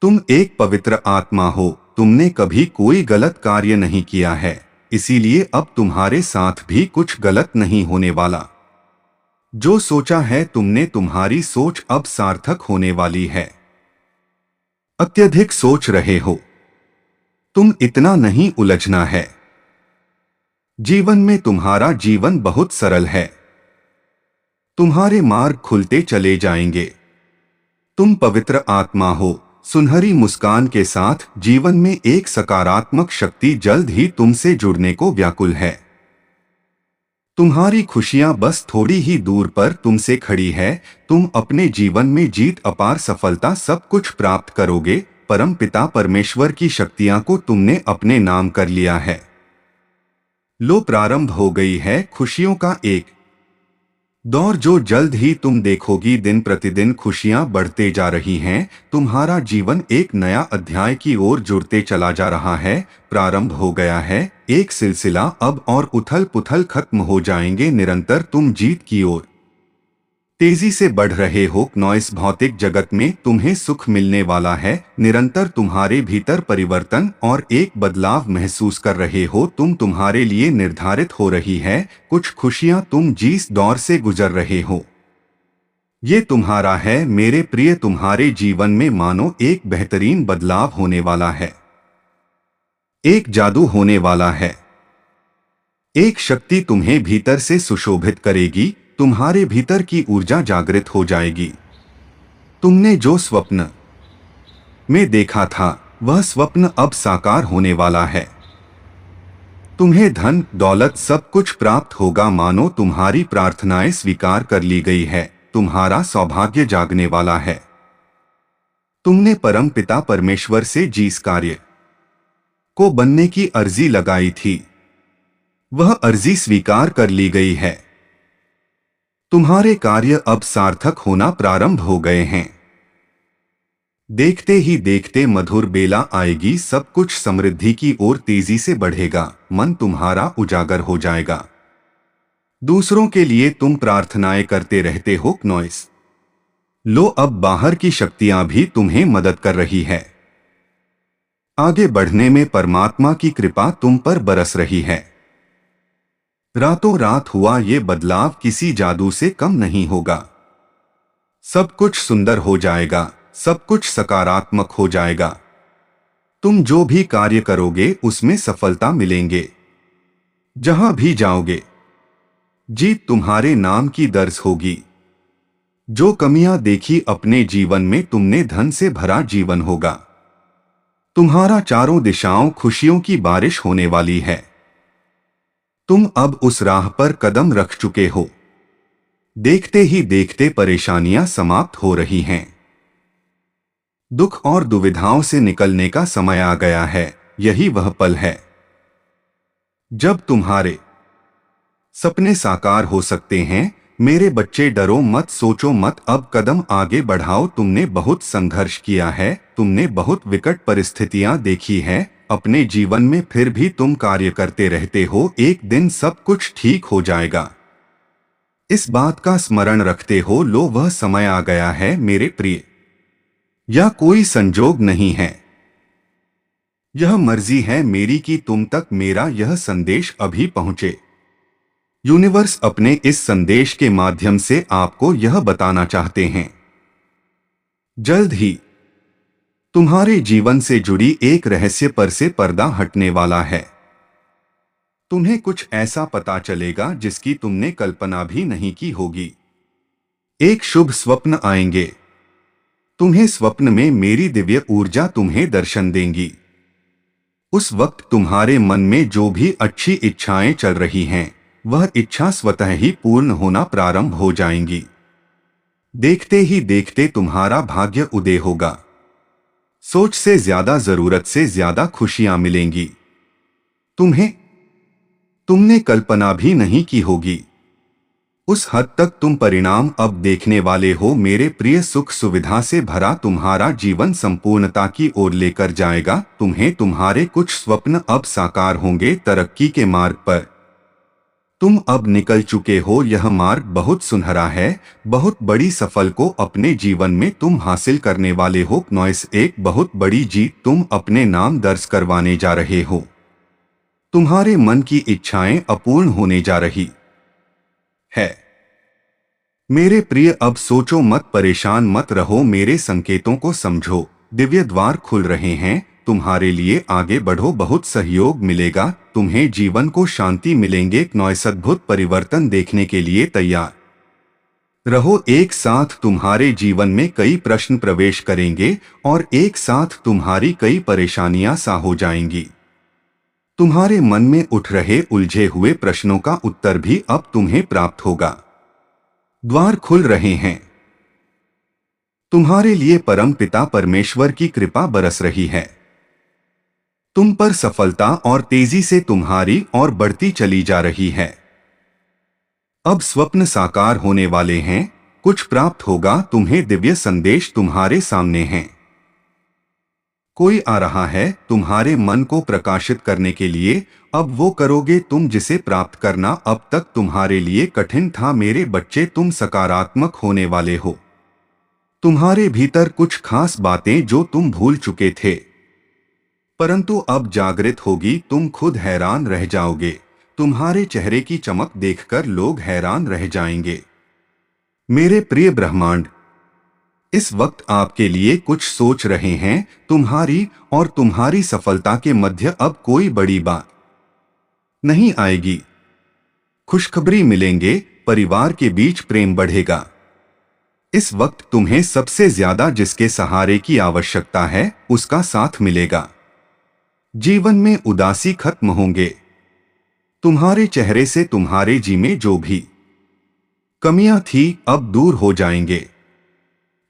तुम एक पवित्र आत्मा हो। तुमने कभी कोई गलत कार्य नहीं किया है, इसीलिए अब तुम्हारे साथ भी कुछ गलत नहीं होने वाला। जो सोचा है तुमने, तुम्हारी सोच अब सार्थक होने वाली है। अत्यधिक सोच रहे हो तुम, इतना नहीं उलझना है। जीवन में तुम्हारा जीवन बहुत सरल है। तुम्हारे मार्ग खुलते चले जाएंगे। तुम पवित्र आत्मा हो। सुनहरी मुस्कान के साथ जीवन में एक सकारात्मक शक्ति जल्द ही तुमसे जुड़ने को व्याकुल है। तुम्हारी खुशियां बस थोड़ी ही दूर पर तुमसे खड़ी है। तुम अपने जीवन में जीत, अपार सफलता, सब कुछ प्राप्त करोगे। परम पिता परमेश्वर की शक्तियां को तुमने अपने नाम कर लिया है। लो, प्रारंभ हो गई है खुशियों का एक दौर जो जल्द ही तुम देखोगी। दिन प्रतिदिन खुशियां बढ़ते जा रही हैं। तुम्हारा जीवन एक नया अध्याय की ओर जुड़ते चला जा रहा है। प्रारंभ हो गया है एक सिलसिला अब, और उथल पुथल खत्म हो जाएंगे। निरंतर तुम जीत की ओर तेजी से बढ़ रहे हो। नॉइस भौतिक जगत में तुम्हें सुख मिलने वाला है। निरंतर तुम्हारे भीतर परिवर्तन और एक बदलाव महसूस कर रहे हो। तुम्हारे लिए निर्धारित हो रही है कुछ खुशियां। तुम जिस दौर से गुजर रहे हो ये तुम्हारा है मेरे प्रिय। तुम्हारे जीवन में मानो एक बेहतरीन बदलाव होने वाला है। एक जादू होने वाला है। एक शक्ति तुम्हें भीतर से सुशोभित करेगी। तुम्हारे भीतर की ऊर्जा जागृत हो जाएगी। तुमने जो स्वप्न में देखा था वह स्वप्न अब साकार होने वाला है। तुम्हें धन दौलत सब कुछ प्राप्त होगा। मानो तुम्हारी प्रार्थनाएं स्वीकार कर ली गई है। तुम्हारा सौभाग्य जागने वाला है। तुमने परम पिता परमेश्वर से जिस कार्य को बनने की अर्जी लगाई थी वह अर्जी स्वीकार कर ली गई है। तुम्हारे कार्य अब सार्थक होना प्रारंभ हो गए हैं। देखते ही देखते मधुर बेला आएगी। सब कुछ समृद्धि की ओर तेजी से बढ़ेगा। मन तुम्हारा उजागर हो जाएगा। दूसरों के लिए तुम प्रार्थनाएं करते रहते हो। नॉइस लो, अब बाहर की शक्तियां भी तुम्हें मदद कर रही है। आगे बढ़ने में परमात्मा की कृपा तुम पर बरस रही है। रातों रात हुआ ये बदलाव किसी जादू से कम नहीं होगा। सब कुछ सुंदर हो जाएगा। सब कुछ सकारात्मक हो जाएगा। तुम जो भी कार्य करोगे उसमें सफलता मिलेंगे। जहां भी जाओगे जीत तुम्हारे नाम की दर्ज होगी। जो कमियां देखी अपने जीवन में तुमने, धन से भरा जीवन होगा। तुम्हारा चारों दिशाओं खुशियों की बारिश होने वाली है। तुम अब उस राह पर कदम रख चुके हो। देखते ही देखते परेशानियां समाप्त हो रही हैं। दुख और दुविधाओं से निकलने का समय आ गया है। यही वह पल है जब तुम्हारे सपने साकार हो सकते हैं। मेरे बच्चे, डरो मत, सोचो मत, अब कदम आगे बढ़ाओ। तुमने बहुत संघर्ष किया है। तुमने बहुत विकट परिस्थितियां देखी है अपने जीवन में, फिर भी तुम कार्य करते रहते हो। एक दिन सब कुछ ठीक हो जाएगा। इस बात का स्मरण रखते हो। लो, वह समय आ गया है मेरे प्रिय। यह कोई संजोग नहीं है, यह मर्जी है मेरी कि तुम तक मेरा यह संदेश अभी पहुंचे। यूनिवर्स अपने इस संदेश के माध्यम से आपको यह बताना चाहते हैं जल्द ही तुम्हारे जीवन से जुड़ी एक रहस्य पर से पर्दा हटने वाला है। तुम्हें कुछ ऐसा पता चलेगा जिसकी तुमने कल्पना भी नहीं की होगी। एक शुभ स्वप्न आएंगे। तुम्हें स्वप्न में मेरी दिव्य ऊर्जा तुम्हें दर्शन देंगी। उस वक्त तुम्हारे मन में जो भी अच्छी इच्छाएं चल रही हैं वह इच्छा स्वतः ही पूर्ण होना प्रारंभ हो जाएंगी। देखते ही देखते तुम्हारा भाग्य उदय होगा। सोच से ज्यादा, जरूरत से ज्यादा खुशियां मिलेंगी। तुमने कल्पना भी नहीं की होगी। उस हद तक तुम परिणाम अब देखने वाले हो मेरे प्रिय। सुख सुविधा से भरा तुम्हारा जीवन संपूर्णता की ओर लेकर जाएगा तुम्हें। तुम्हारे कुछ स्वप्न अब साकार होंगे तरक्की के मार्ग पर तुम अब निकल चुके हो। यह मार्ग बहुत सुनहरा है। बहुत बड़ी सफल को अपने जीवन में तुम हासिल करने वाले हो। नॉइस एक बहुत बड़ी जीत तुम अपने नाम दर्ज करवाने जा रहे हो। तुम्हारे मन की इच्छाएं अपूर्ण होने जा रही है। मेरे प्रिय अब सोचो मत, परेशान मत रहो, मेरे संकेतों को समझो। दिव्य द्वार खुल रहे हैं तुम्हारे लिए। आगे बढ़ो, बहुत सहयोग मिलेगा तुम्हें। जीवन को शांति मिलेंगे। नॉइस अद्भुत परिवर्तन देखने के लिए तैयार रहो। एक साथ तुम्हारे जीवन में कई प्रश्न प्रवेश करेंगे और एक साथ तुम्हारी कई परेशानियां सा हो जाएंगी। तुम्हारे मन में उठ रहे उलझे हुए प्रश्नों का उत्तर भी अब तुम्हें प्राप्त होगा। द्वार खुल रहे हैं तुम्हारे लिए। परम पिता परमेश्वर की कृपा बरस रही है तुम पर। सफलता और तेजी से तुम्हारी और बढ़ती चली जा रही है। अब स्वप्न साकार होने वाले हैं। कुछ प्राप्त होगा तुम्हें। दिव्य संदेश तुम्हारे सामने हैं। कोई आ रहा है तुम्हारे मन को प्रकाशित करने के लिए। अब वो करोगे तुम जिसे प्राप्त करना अब तक तुम्हारे लिए कठिन था। मेरे बच्चे तुम सकारात्मक होने वाले हो। तुम्हारे भीतर कुछ खास बातें जो तुम भूल चुके थे परंतु अब जागृत होगी। तुम खुद हैरान रह जाओगे। तुम्हारे चेहरे की चमक देखकर लोग हैरान रह जाएंगे। मेरे प्रिय ब्रह्मांड इस वक्त आपके लिए कुछ सोच रहे हैं। तुम्हारी और तुम्हारी सफलता के मध्य अब कोई बड़ी बात नहीं आएगी। खुशखबरी मिलेंगे। परिवार के बीच प्रेम बढ़ेगा। इस वक्त तुम्हें सबसे ज्यादा जिसके सहारे की आवश्यकता है उसका साथ मिलेगा। जीवन में उदासी खत्म होंगे। तुम्हारे चेहरे से तुम्हारे जी में जो भी कमियां थी अब दूर हो जाएंगे।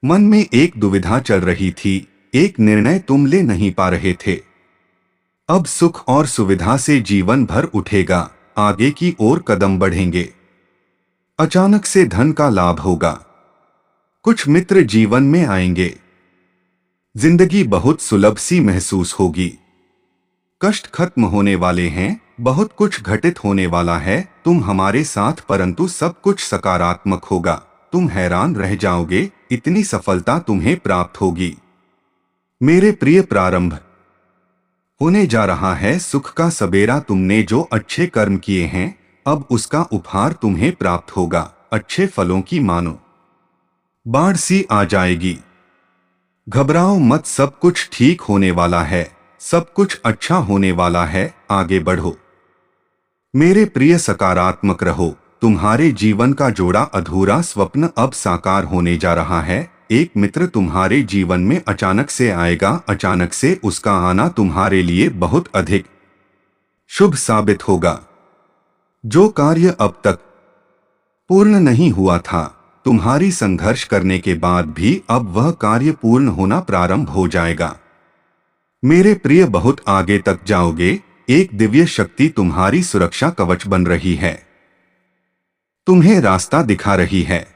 मन में एक दुविधा चल रही थी। एक निर्णय तुम ले नहीं पा रहे थे। अब सुख और सुविधा से जीवन भर उठेगा। आगे की ओर कदम बढ़ेंगे। अचानक से धन का लाभ होगा। कुछ मित्र जीवन में आएंगे। जिंदगी बहुत सुलभ सी महसूस होगी। कष्ट खत्म होने वाले हैं। बहुत कुछ घटित होने वाला है तुम हमारे साथ परंतु सब कुछ सकारात्मक होगा। तुम हैरान रह जाओगे इतनी सफलता तुम्हें प्राप्त होगी। मेरे प्रिय प्रारंभ होने जा रहा है सुख का सबेरा। तुमने जो अच्छे कर्म किए हैं अब उसका उपहार तुम्हें प्राप्त होगा। अच्छे फलों की मानो बाढ़ सी आ जाएगी। घबराओ मत, सब कुछ ठीक होने वाला है। सब कुछ अच्छा होने वाला है। आगे बढ़ो मेरे प्रिय, सकारात्मक रहो। तुम्हारे जीवन का जोड़ा अधूरा स्वप्न अब साकार होने जा रहा है। एक मित्र तुम्हारे जीवन में अचानक से आएगा। अचानक से उसका आना तुम्हारे लिए बहुत अधिक शुभ साबित होगा। जो कार्य अब तक पूर्ण नहीं हुआ था तुम्हारी संघर्ष करने के बाद भी अब वह कार्य पूर्ण होना प्रारंभ हो जाएगा। मेरे प्रिय, बहुत आगे तक जाओगे। एक दिव्य शक्ति तुम्हारी सुरक्षा कवच बन रही है। तुम्हें रास्ता दिखा रही है।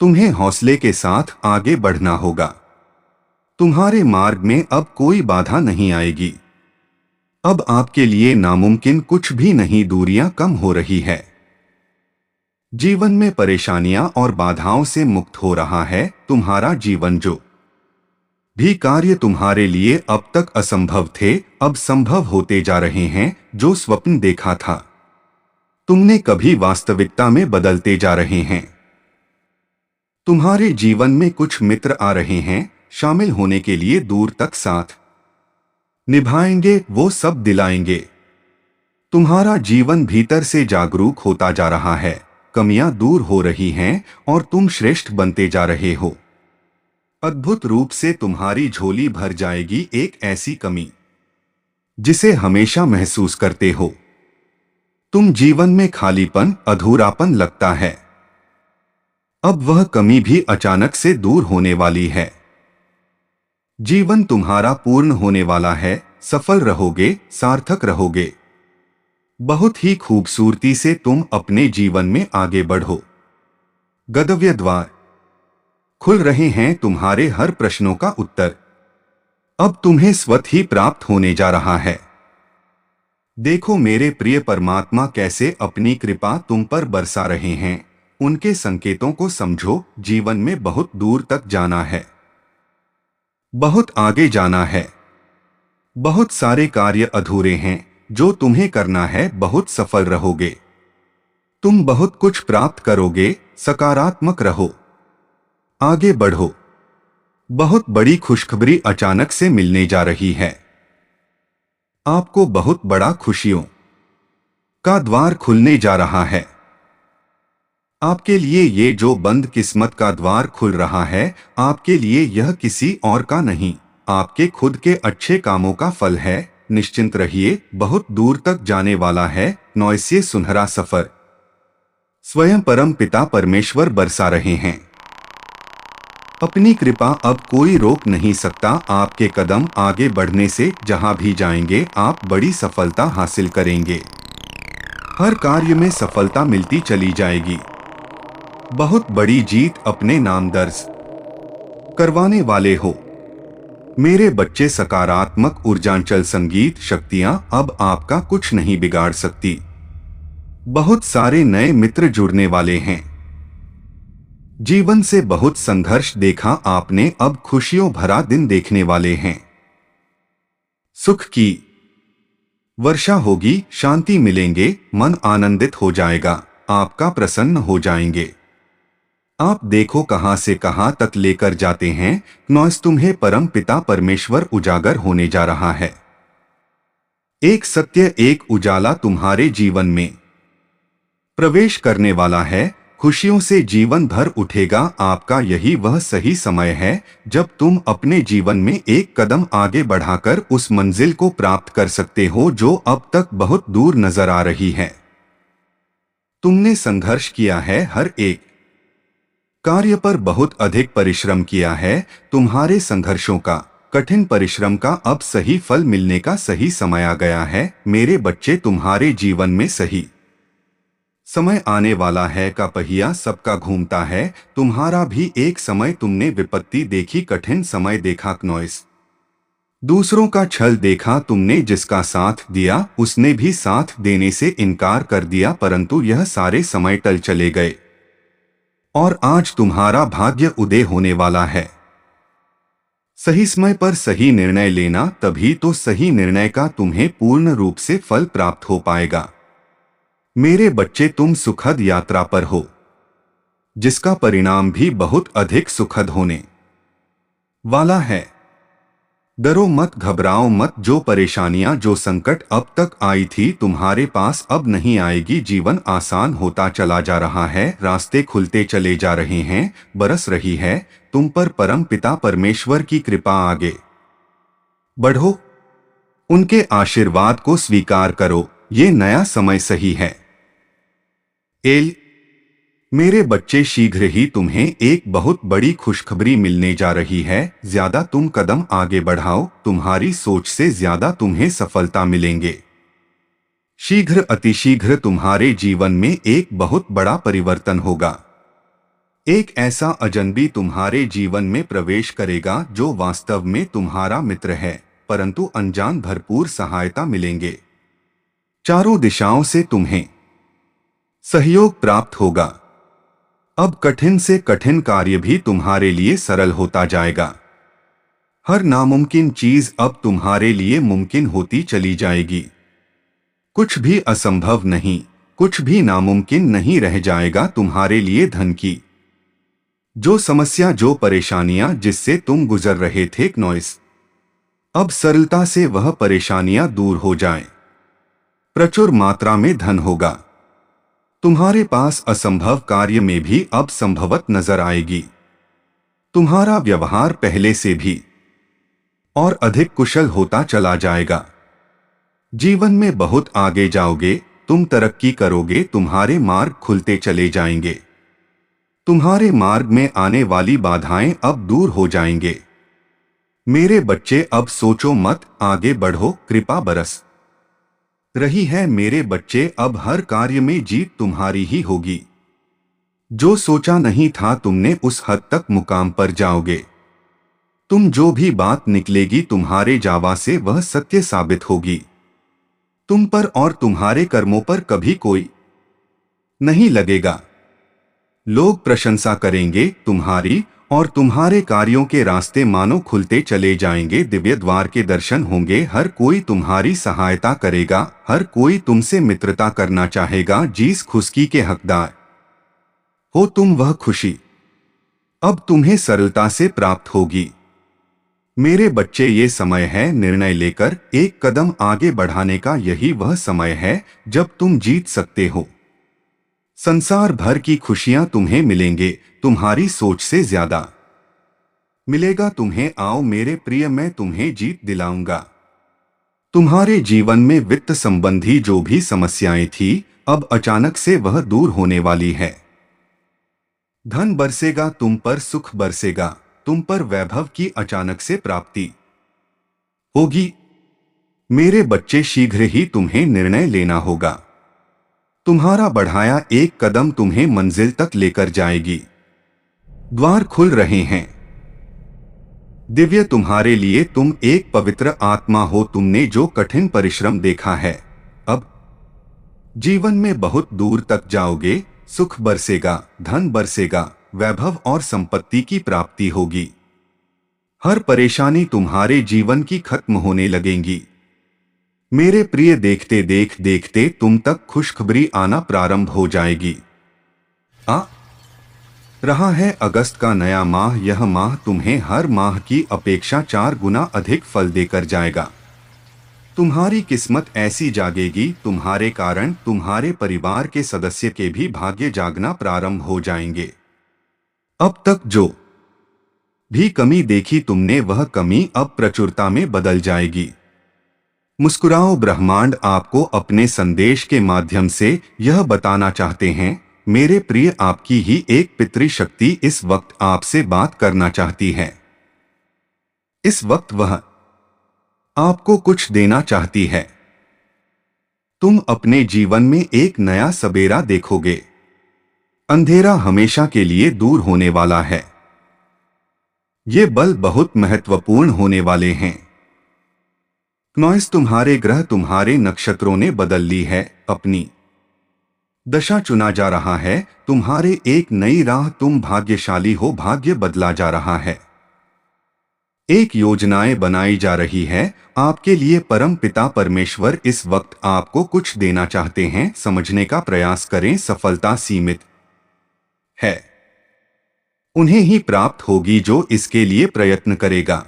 तुम्हें हौसले के साथ आगे बढ़ना होगा। तुम्हारे मार्ग में अब कोई बाधा नहीं आएगी। अब आपके लिए नामुमकिन कुछ भी नहीं। दूरियां कम हो रही है। जीवन में परेशानियां और बाधाओं से मुक्त हो रहा है। तुम्हारा जीवन जो भी कार्य तुम्हारे लिए अब तक असंभव थे अब संभव होते जा रहे हैं। जो स्वप्न देखा था तुमने कभी वास्तविकता में बदलते जा रहे हैं। तुम्हारे जीवन में कुछ मित्र आ रहे हैं शामिल होने के लिए। दूर तक साथ निभाएंगे, वो सब दिलाएंगे। तुम्हारा जीवन भीतर से जागरूक होता जा रहा है। कमियां दूर हो रही हैं और तुम श्रेष्ठ बनते जा रहे हो। अद्भुत रूप से तुम्हारी झोली भर जाएगी। एक ऐसी कमी जिसे हमेशा महसूस करते हो। तुम जीवन में खालीपन, अधूरापन लगता है। अब वह कमी भी अचानक से दूर होने वाली है। जीवन तुम्हारा पूर्ण होने वाला है। सफल रहोगे, सार्थक रहोगे। बहुत ही खूबसूरती से तुम अपने जीवन में आगे बढ़ो। गंतव्य द्वार खुल रहे हैं, तुम्हारे हर प्रश्नों का उत्तर अब तुम्हें स्वतः ही प्राप्त होने जा रहा है। देखो मेरे प्रिय परमात्मा कैसे अपनी कृपा तुम पर बरसा रहे हैं। उनके संकेतों को समझो। जीवन में बहुत दूर तक जाना है, बहुत आगे जाना है। बहुत सारे कार्य अधूरे हैं जो तुम्हें करना है। बहुत सफल रहोगे, तुम बहुत कुछ प्राप्त करोगे। सकारात्मक रहो, आगे बढ़ो। बहुत बड़ी खुशखबरी अचानक से मिलने जा रही है। आपको बहुत बड़ा खुशियों का द्वार खुलने जा रहा है। आपके लिए ये जो बंद किस्मत का द्वार खुल रहा है, आपके लिए यह किसी और का नहीं, आपके खुद के अच्छे कामों का फल है। निश्चिंत रहिए, बहुत दूर तक जाने वाला है। नौसे सुनहरा सफर स्वयं परम पिता परमेश्वर बरसा रहे हैं। अपनी कृपा अब कोई रोक नहीं सकता। आपके कदम आगे बढ़ने से जहां भी जाएंगे आप बड़ी सफलता हासिल करेंगे। हर कार्य में सफलता मिलती चली जाएगी। बहुत बड़ी जीत अपने नाम दर्ज करवाने वाले हो। मेरे बच्चे, सकारात्मक ऊर्जांचल संगीत शक्तियां अब आपका कुछ नहीं बिगाड़ सकती। बहुत सारे नए मित्र जुड़ने वाले हैं। जीवन से बहुत संघर्ष देखा आपने, अब खुशियों भरा दिन देखने वाले हैं। सुख की वर्षा होगी, शांति मिलेंगे, मन आनंदित हो जाएगा, आपका प्रसन्न हो जाएंगे। आप देखो कहां से कहां तक लेकर जाते हैं। नौस तुम्हें परम पिता परमेश्वर उजागर होने जा रहा है। एक सत्य, एक उजाला तुम्हारे जीवन में प्रवेश करने वाला है। खुशियों से जीवन भर उठेगा। आपका यही वह सही समय है जब तुम अपने जीवन में एक कदम आगे बढ़ाकर उस मंजिल को प्राप्त कर सकते हो जो अब तक बहुत दूर नजर आ रही है। तुमने संघर्ष किया है, हर एक कार्य पर बहुत अधिक परिश्रम किया है। तुम्हारे संघर्षों का, कठिन परिश्रम का अब सही फल मिलने का सही समय आ गया है। मेरे बच्चे, तुम्हारे जीवन में सही समय आने वाला है। का पहिया सबका घूमता है, तुम्हारा भी एक समय। तुमने विपत्ति देखी, कठिन समय देखा, नॉइस दूसरों का छल देखा। तुमने जिसका साथ दिया उसने भी साथ देने से इनकार कर दिया, परंतु यह सारे समय टल चले गए और आज तुम्हारा भाग्य उदय होने वाला है। सही समय पर सही निर्णय लेना, तभी तो सही निर्णय का तुम्हें पूर्ण रूप से फल प्राप्त हो पाएगा। मेरे बच्चे, तुम सुखद यात्रा पर हो जिसका परिणाम भी बहुत अधिक सुखद होने वाला है। डरो मत, घबराओ मत। जो परेशानियां, जो संकट अब तक आई थी तुम्हारे पास, अब नहीं आएगी। जीवन आसान होता चला जा रहा है, रास्ते खुलते चले जा रहे हैं, बरस रही है तुम पर परम पिता परमेश्वर की कृपा। आगे बढ़ो, उनके आशीर्वाद को स्वीकार करो। ये नया समय सही है। मेरे बच्चे, शीघ्र ही तुम्हें एक बहुत बड़ी खुशखबरी मिलने जा रही है। ज्यादा तुम कदम आगे बढ़ाओ, तुम्हारी सोच से ज्यादा तुम्हें सफलता मिलेंगे। शीघ्र, अतिशीघ्र तुम्हारे जीवन में एक बहुत बड़ा परिवर्तन होगा। एक ऐसा अजनबी तुम्हारे जीवन में प्रवेश करेगा जो वास्तव में तुम्हारा मित्र है, परंतु अनजान भरपूर सहायता मिलेंगे। चारों दिशाओं से तुम्हें सहयोग प्राप्त होगा। अब कठिन से कठिन कार्य भी तुम्हारे लिए सरल होता जाएगा। हर नामुमकिन चीज अब तुम्हारे लिए मुमकिन होती चली जाएगी। कुछ भी असंभव नहीं, कुछ भी नामुमकिन नहीं रह जाएगा तुम्हारे लिए। धन की जो समस्या, जो परेशानियां जिससे तुम गुजर रहे थे, नॉइस अब सरलता से वह परेशानियां दूर हो जाएं। प्रचुर मात्रा में धन होगा। तुम्हारे पास असंभव कार्य में भी अब संभवत नजर आएगी। तुम्हारा व्यवहार पहले से भी और अधिक कुशल होता चला जाएगा। जीवन में बहुत आगे जाओगे, तुम तरक्की करोगे, तुम्हारे मार्ग खुलते चले जाएंगे। तुम्हारे मार्ग में आने वाली बाधाएं अब दूर हो जाएंगे। मेरे बच्चे, अब सोचो मत, आगे बढ़ो, कृपा बरस रही है मेरे बच्चे, अब हर कार्य में जीत तुम्हारी ही होगी। जो सोचा नहीं था तुमने उस हद तक मुकाम पर जाओगे। तुम जो भी बात निकलेगी तुम्हारे जावा से वह सत्य साबित होगी। तुम पर और तुम्हारे कर्मों पर कभी कोई नहीं लगेगा। लोग प्रशंसा करेंगे तुम्हारी और तुम्हारे कार्यों के रास्ते मानो खुलते चले जाएंगे। दिव्य द्वार के दर्शन होंगे, हर कोई तुम्हारी सहायता करेगा, हर कोई तुमसे मित्रता करना चाहेगा। जिस खुशकी के हकदार हो तुम, वह खुशी अब तुम्हें सरलता से प्राप्त होगी। मेरे बच्चे, ये समय है निर्णय लेकर एक कदम आगे बढ़ाने का। यही वह समय है जब तुम जीत सकते हो। संसार भर की खुशियां तुम्हें मिलेंगे, तुम्हारी सोच से ज्यादा मिलेगा तुम्हें। आओ मेरे प्रिय, मैं तुम्हें जीत दिलाऊंगा। तुम्हारे जीवन में वित्त संबंधी जो भी समस्याएं थी, अब अचानक से वह दूर होने वाली है। धन बरसेगा तुम पर, सुख बरसेगा तुम पर, वैभव की अचानक से प्राप्ति होगी। मेरे बच्चे, शीघ्र ही तुम्हें निर्णय लेना होगा। तुम्हारा बढ़ाया एक कदम तुम्हें मंजिल तक लेकर जाएगी। द्वार खुल रहे हैं दिव्य तुम्हारे लिए। तुम एक पवित्र आत्मा हो। तुमने जो कठिन परिश्रम देखा है, अब जीवन में बहुत दूर तक जाओगे। सुख बरसेगा, धन बरसेगा, वैभव और संपत्ति की प्राप्ति होगी। हर परेशानी तुम्हारे जीवन की खत्म होने लगेंगी। मेरे प्रिय, देखते देखते तुम तक खुशखबरी आना प्रारंभ हो जाएगी। आ रहा है अगस्त का नया माह। यह माह तुम्हें हर माह की अपेक्षा 4 गुना अधिक फल देकर जाएगा। तुम्हारी किस्मत ऐसी जागेगी, तुम्हारे कारण तुम्हारे परिवार के सदस्य के भी भाग्य जागना प्रारंभ हो जाएंगे। अब तक जो भी कमी देखी तुमने, वह कमी अब प्रचुरता में बदल जाएगी। मुस्कुराओ, ब्रह्मांड आपको अपने संदेश के माध्यम से यह बताना चाहते हैं। मेरे प्रिय, आपकी ही एक पितृशक्ति इस वक्त आपसे बात करना चाहती है। इस वक्त वह आपको कुछ देना चाहती है। तुम अपने जीवन में एक नया सबेरा देखोगे। अंधेरा हमेशा के लिए दूर होने वाला है। ये बल बहुत महत्वपूर्ण होने वाले हैं। तुम्हारे ग्रह, तुम्हारे नक्षत्रों ने बदल ली है। अपनी दशा चुना जा रहा है। तुम्हारे एक नई राह, तुम भाग्यशाली हो। भाग्य बदला जा रहा है। एक योजनाएं बनाई जा रही है आपके लिए। परम पिता परमेश्वर इस वक्त आपको कुछ देना चाहते हैं। समझने का प्रयास करें। सफलता सीमित है, उन्हें ही प्राप्त होगी जो इसके लिए प्रयत्न करेगा।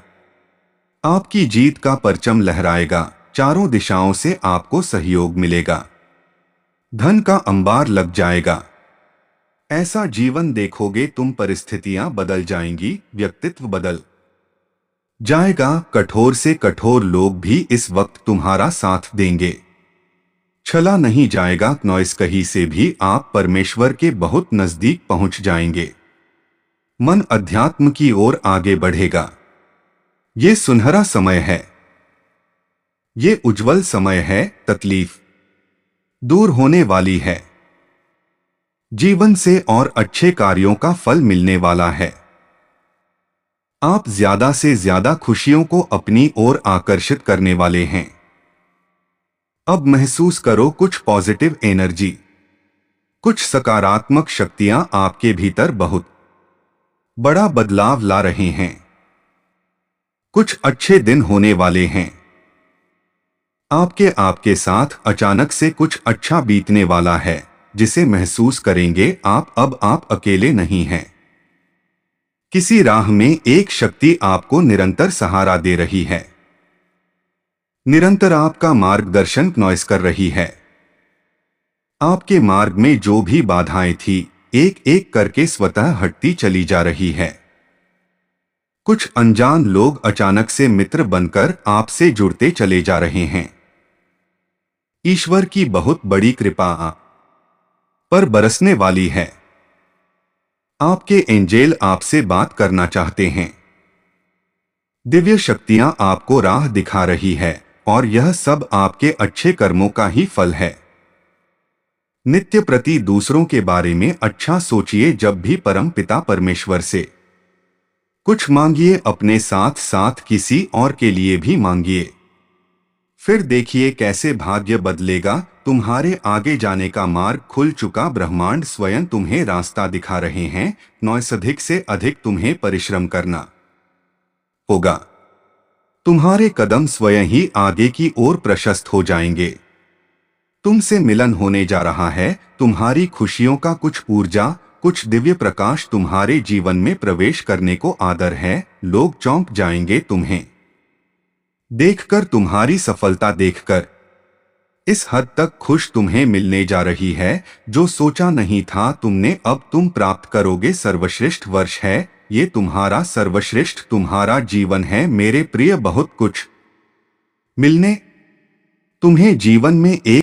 आपकी जीत का परचम लहराएगा। चारों दिशाओं से आपको सहयोग मिलेगा। धन का अंबार लग जाएगा। ऐसा जीवन देखोगे तुम, परिस्थितियां बदल जाएंगी, व्यक्तित्व बदल जाएगा। कठोर से कठोर लोग भी इस वक्त तुम्हारा साथ देंगे। छला नहीं जाएगा। कहीं से भी आप परमेश्वर के बहुत नजदीक पहुंच जाएंगे। मन अध्यात्म की ओर आगे बढ़ेगा। ये सुनहरा समय है, ये उज्जवल समय है। तकलीफ दूर होने वाली है। जीवन से और अच्छे कार्यों का फल मिलने वाला है। आप ज्यादा से ज्यादा खुशियों को अपनी ओर आकर्षित करने वाले हैं। अब महसूस करो कुछ पॉजिटिव एनर्जी, कुछ सकारात्मक शक्तियां आपके भीतर बहुत बड़ा बदलाव ला रहे हैं। कुछ अच्छे दिन होने वाले हैं। आपके साथ अचानक से कुछ अच्छा बीतने वाला है, जिसे महसूस करेंगे आप। अब आप अकेले नहीं हैं। किसी राह में एक शक्ति आपको निरंतर सहारा दे रही है, निरंतर आपका मार्गदर्शन कर रही है। आपके मार्ग में जो भी बाधाएं थी, एक एक करके स्वतः हटती चली जा रही है। कुछ अनजान लोग अचानक से मित्र बनकर आपसे जुड़ते चले जा रहे हैं। ईश्वर की बहुत बड़ी कृपा आप पर बरसने वाली है। आपके एंजेल आपसे बात करना चाहते हैं। दिव्य शक्तियां आपको राह दिखा रही है और यह सब आपके अच्छे कर्मों का ही फल है। नित्य प्रति दूसरों के बारे में अच्छा सोचिए। जब भी परम पिता परमेश्वर से कुछ मांगिए, अपने साथ साथ किसी और के लिए भी मांगिए। फिर देखिए कैसे भाग्य बदलेगा। तुम्हारे आगे जाने का मार्ग खुल चुका। ब्रह्मांड स्वयं तुम्हें रास्ता दिखा रहे हैं। 9 से अधिक तुम्हें परिश्रम करना होगा। तुम्हारे कदम स्वयं ही आगे की ओर प्रशस्त हो जाएंगे। तुमसे मिलन होने जा रहा है। तुम्हारी खुशियों का कुछ ऊर्जा, कुछ दिव्य प्रकाश तुम्हारे जीवन में प्रवेश करने को आदर है। लोग चौंक जाएंगे तुम्हें देखकर, तुम्हारी सफलता देखकर। इस हद तक खुश तुम्हें मिलने जा रही है जो सोचा नहीं था तुमने। अब तुम प्राप्त करोगे सर्वश्रेष्ठ वर्ष है ये तुम्हारा। सर्वश्रेष्ठ तुम्हारा जीवन है मेरे प्रिय। बहुत कुछ मिलने तुम्हें जीवन में एक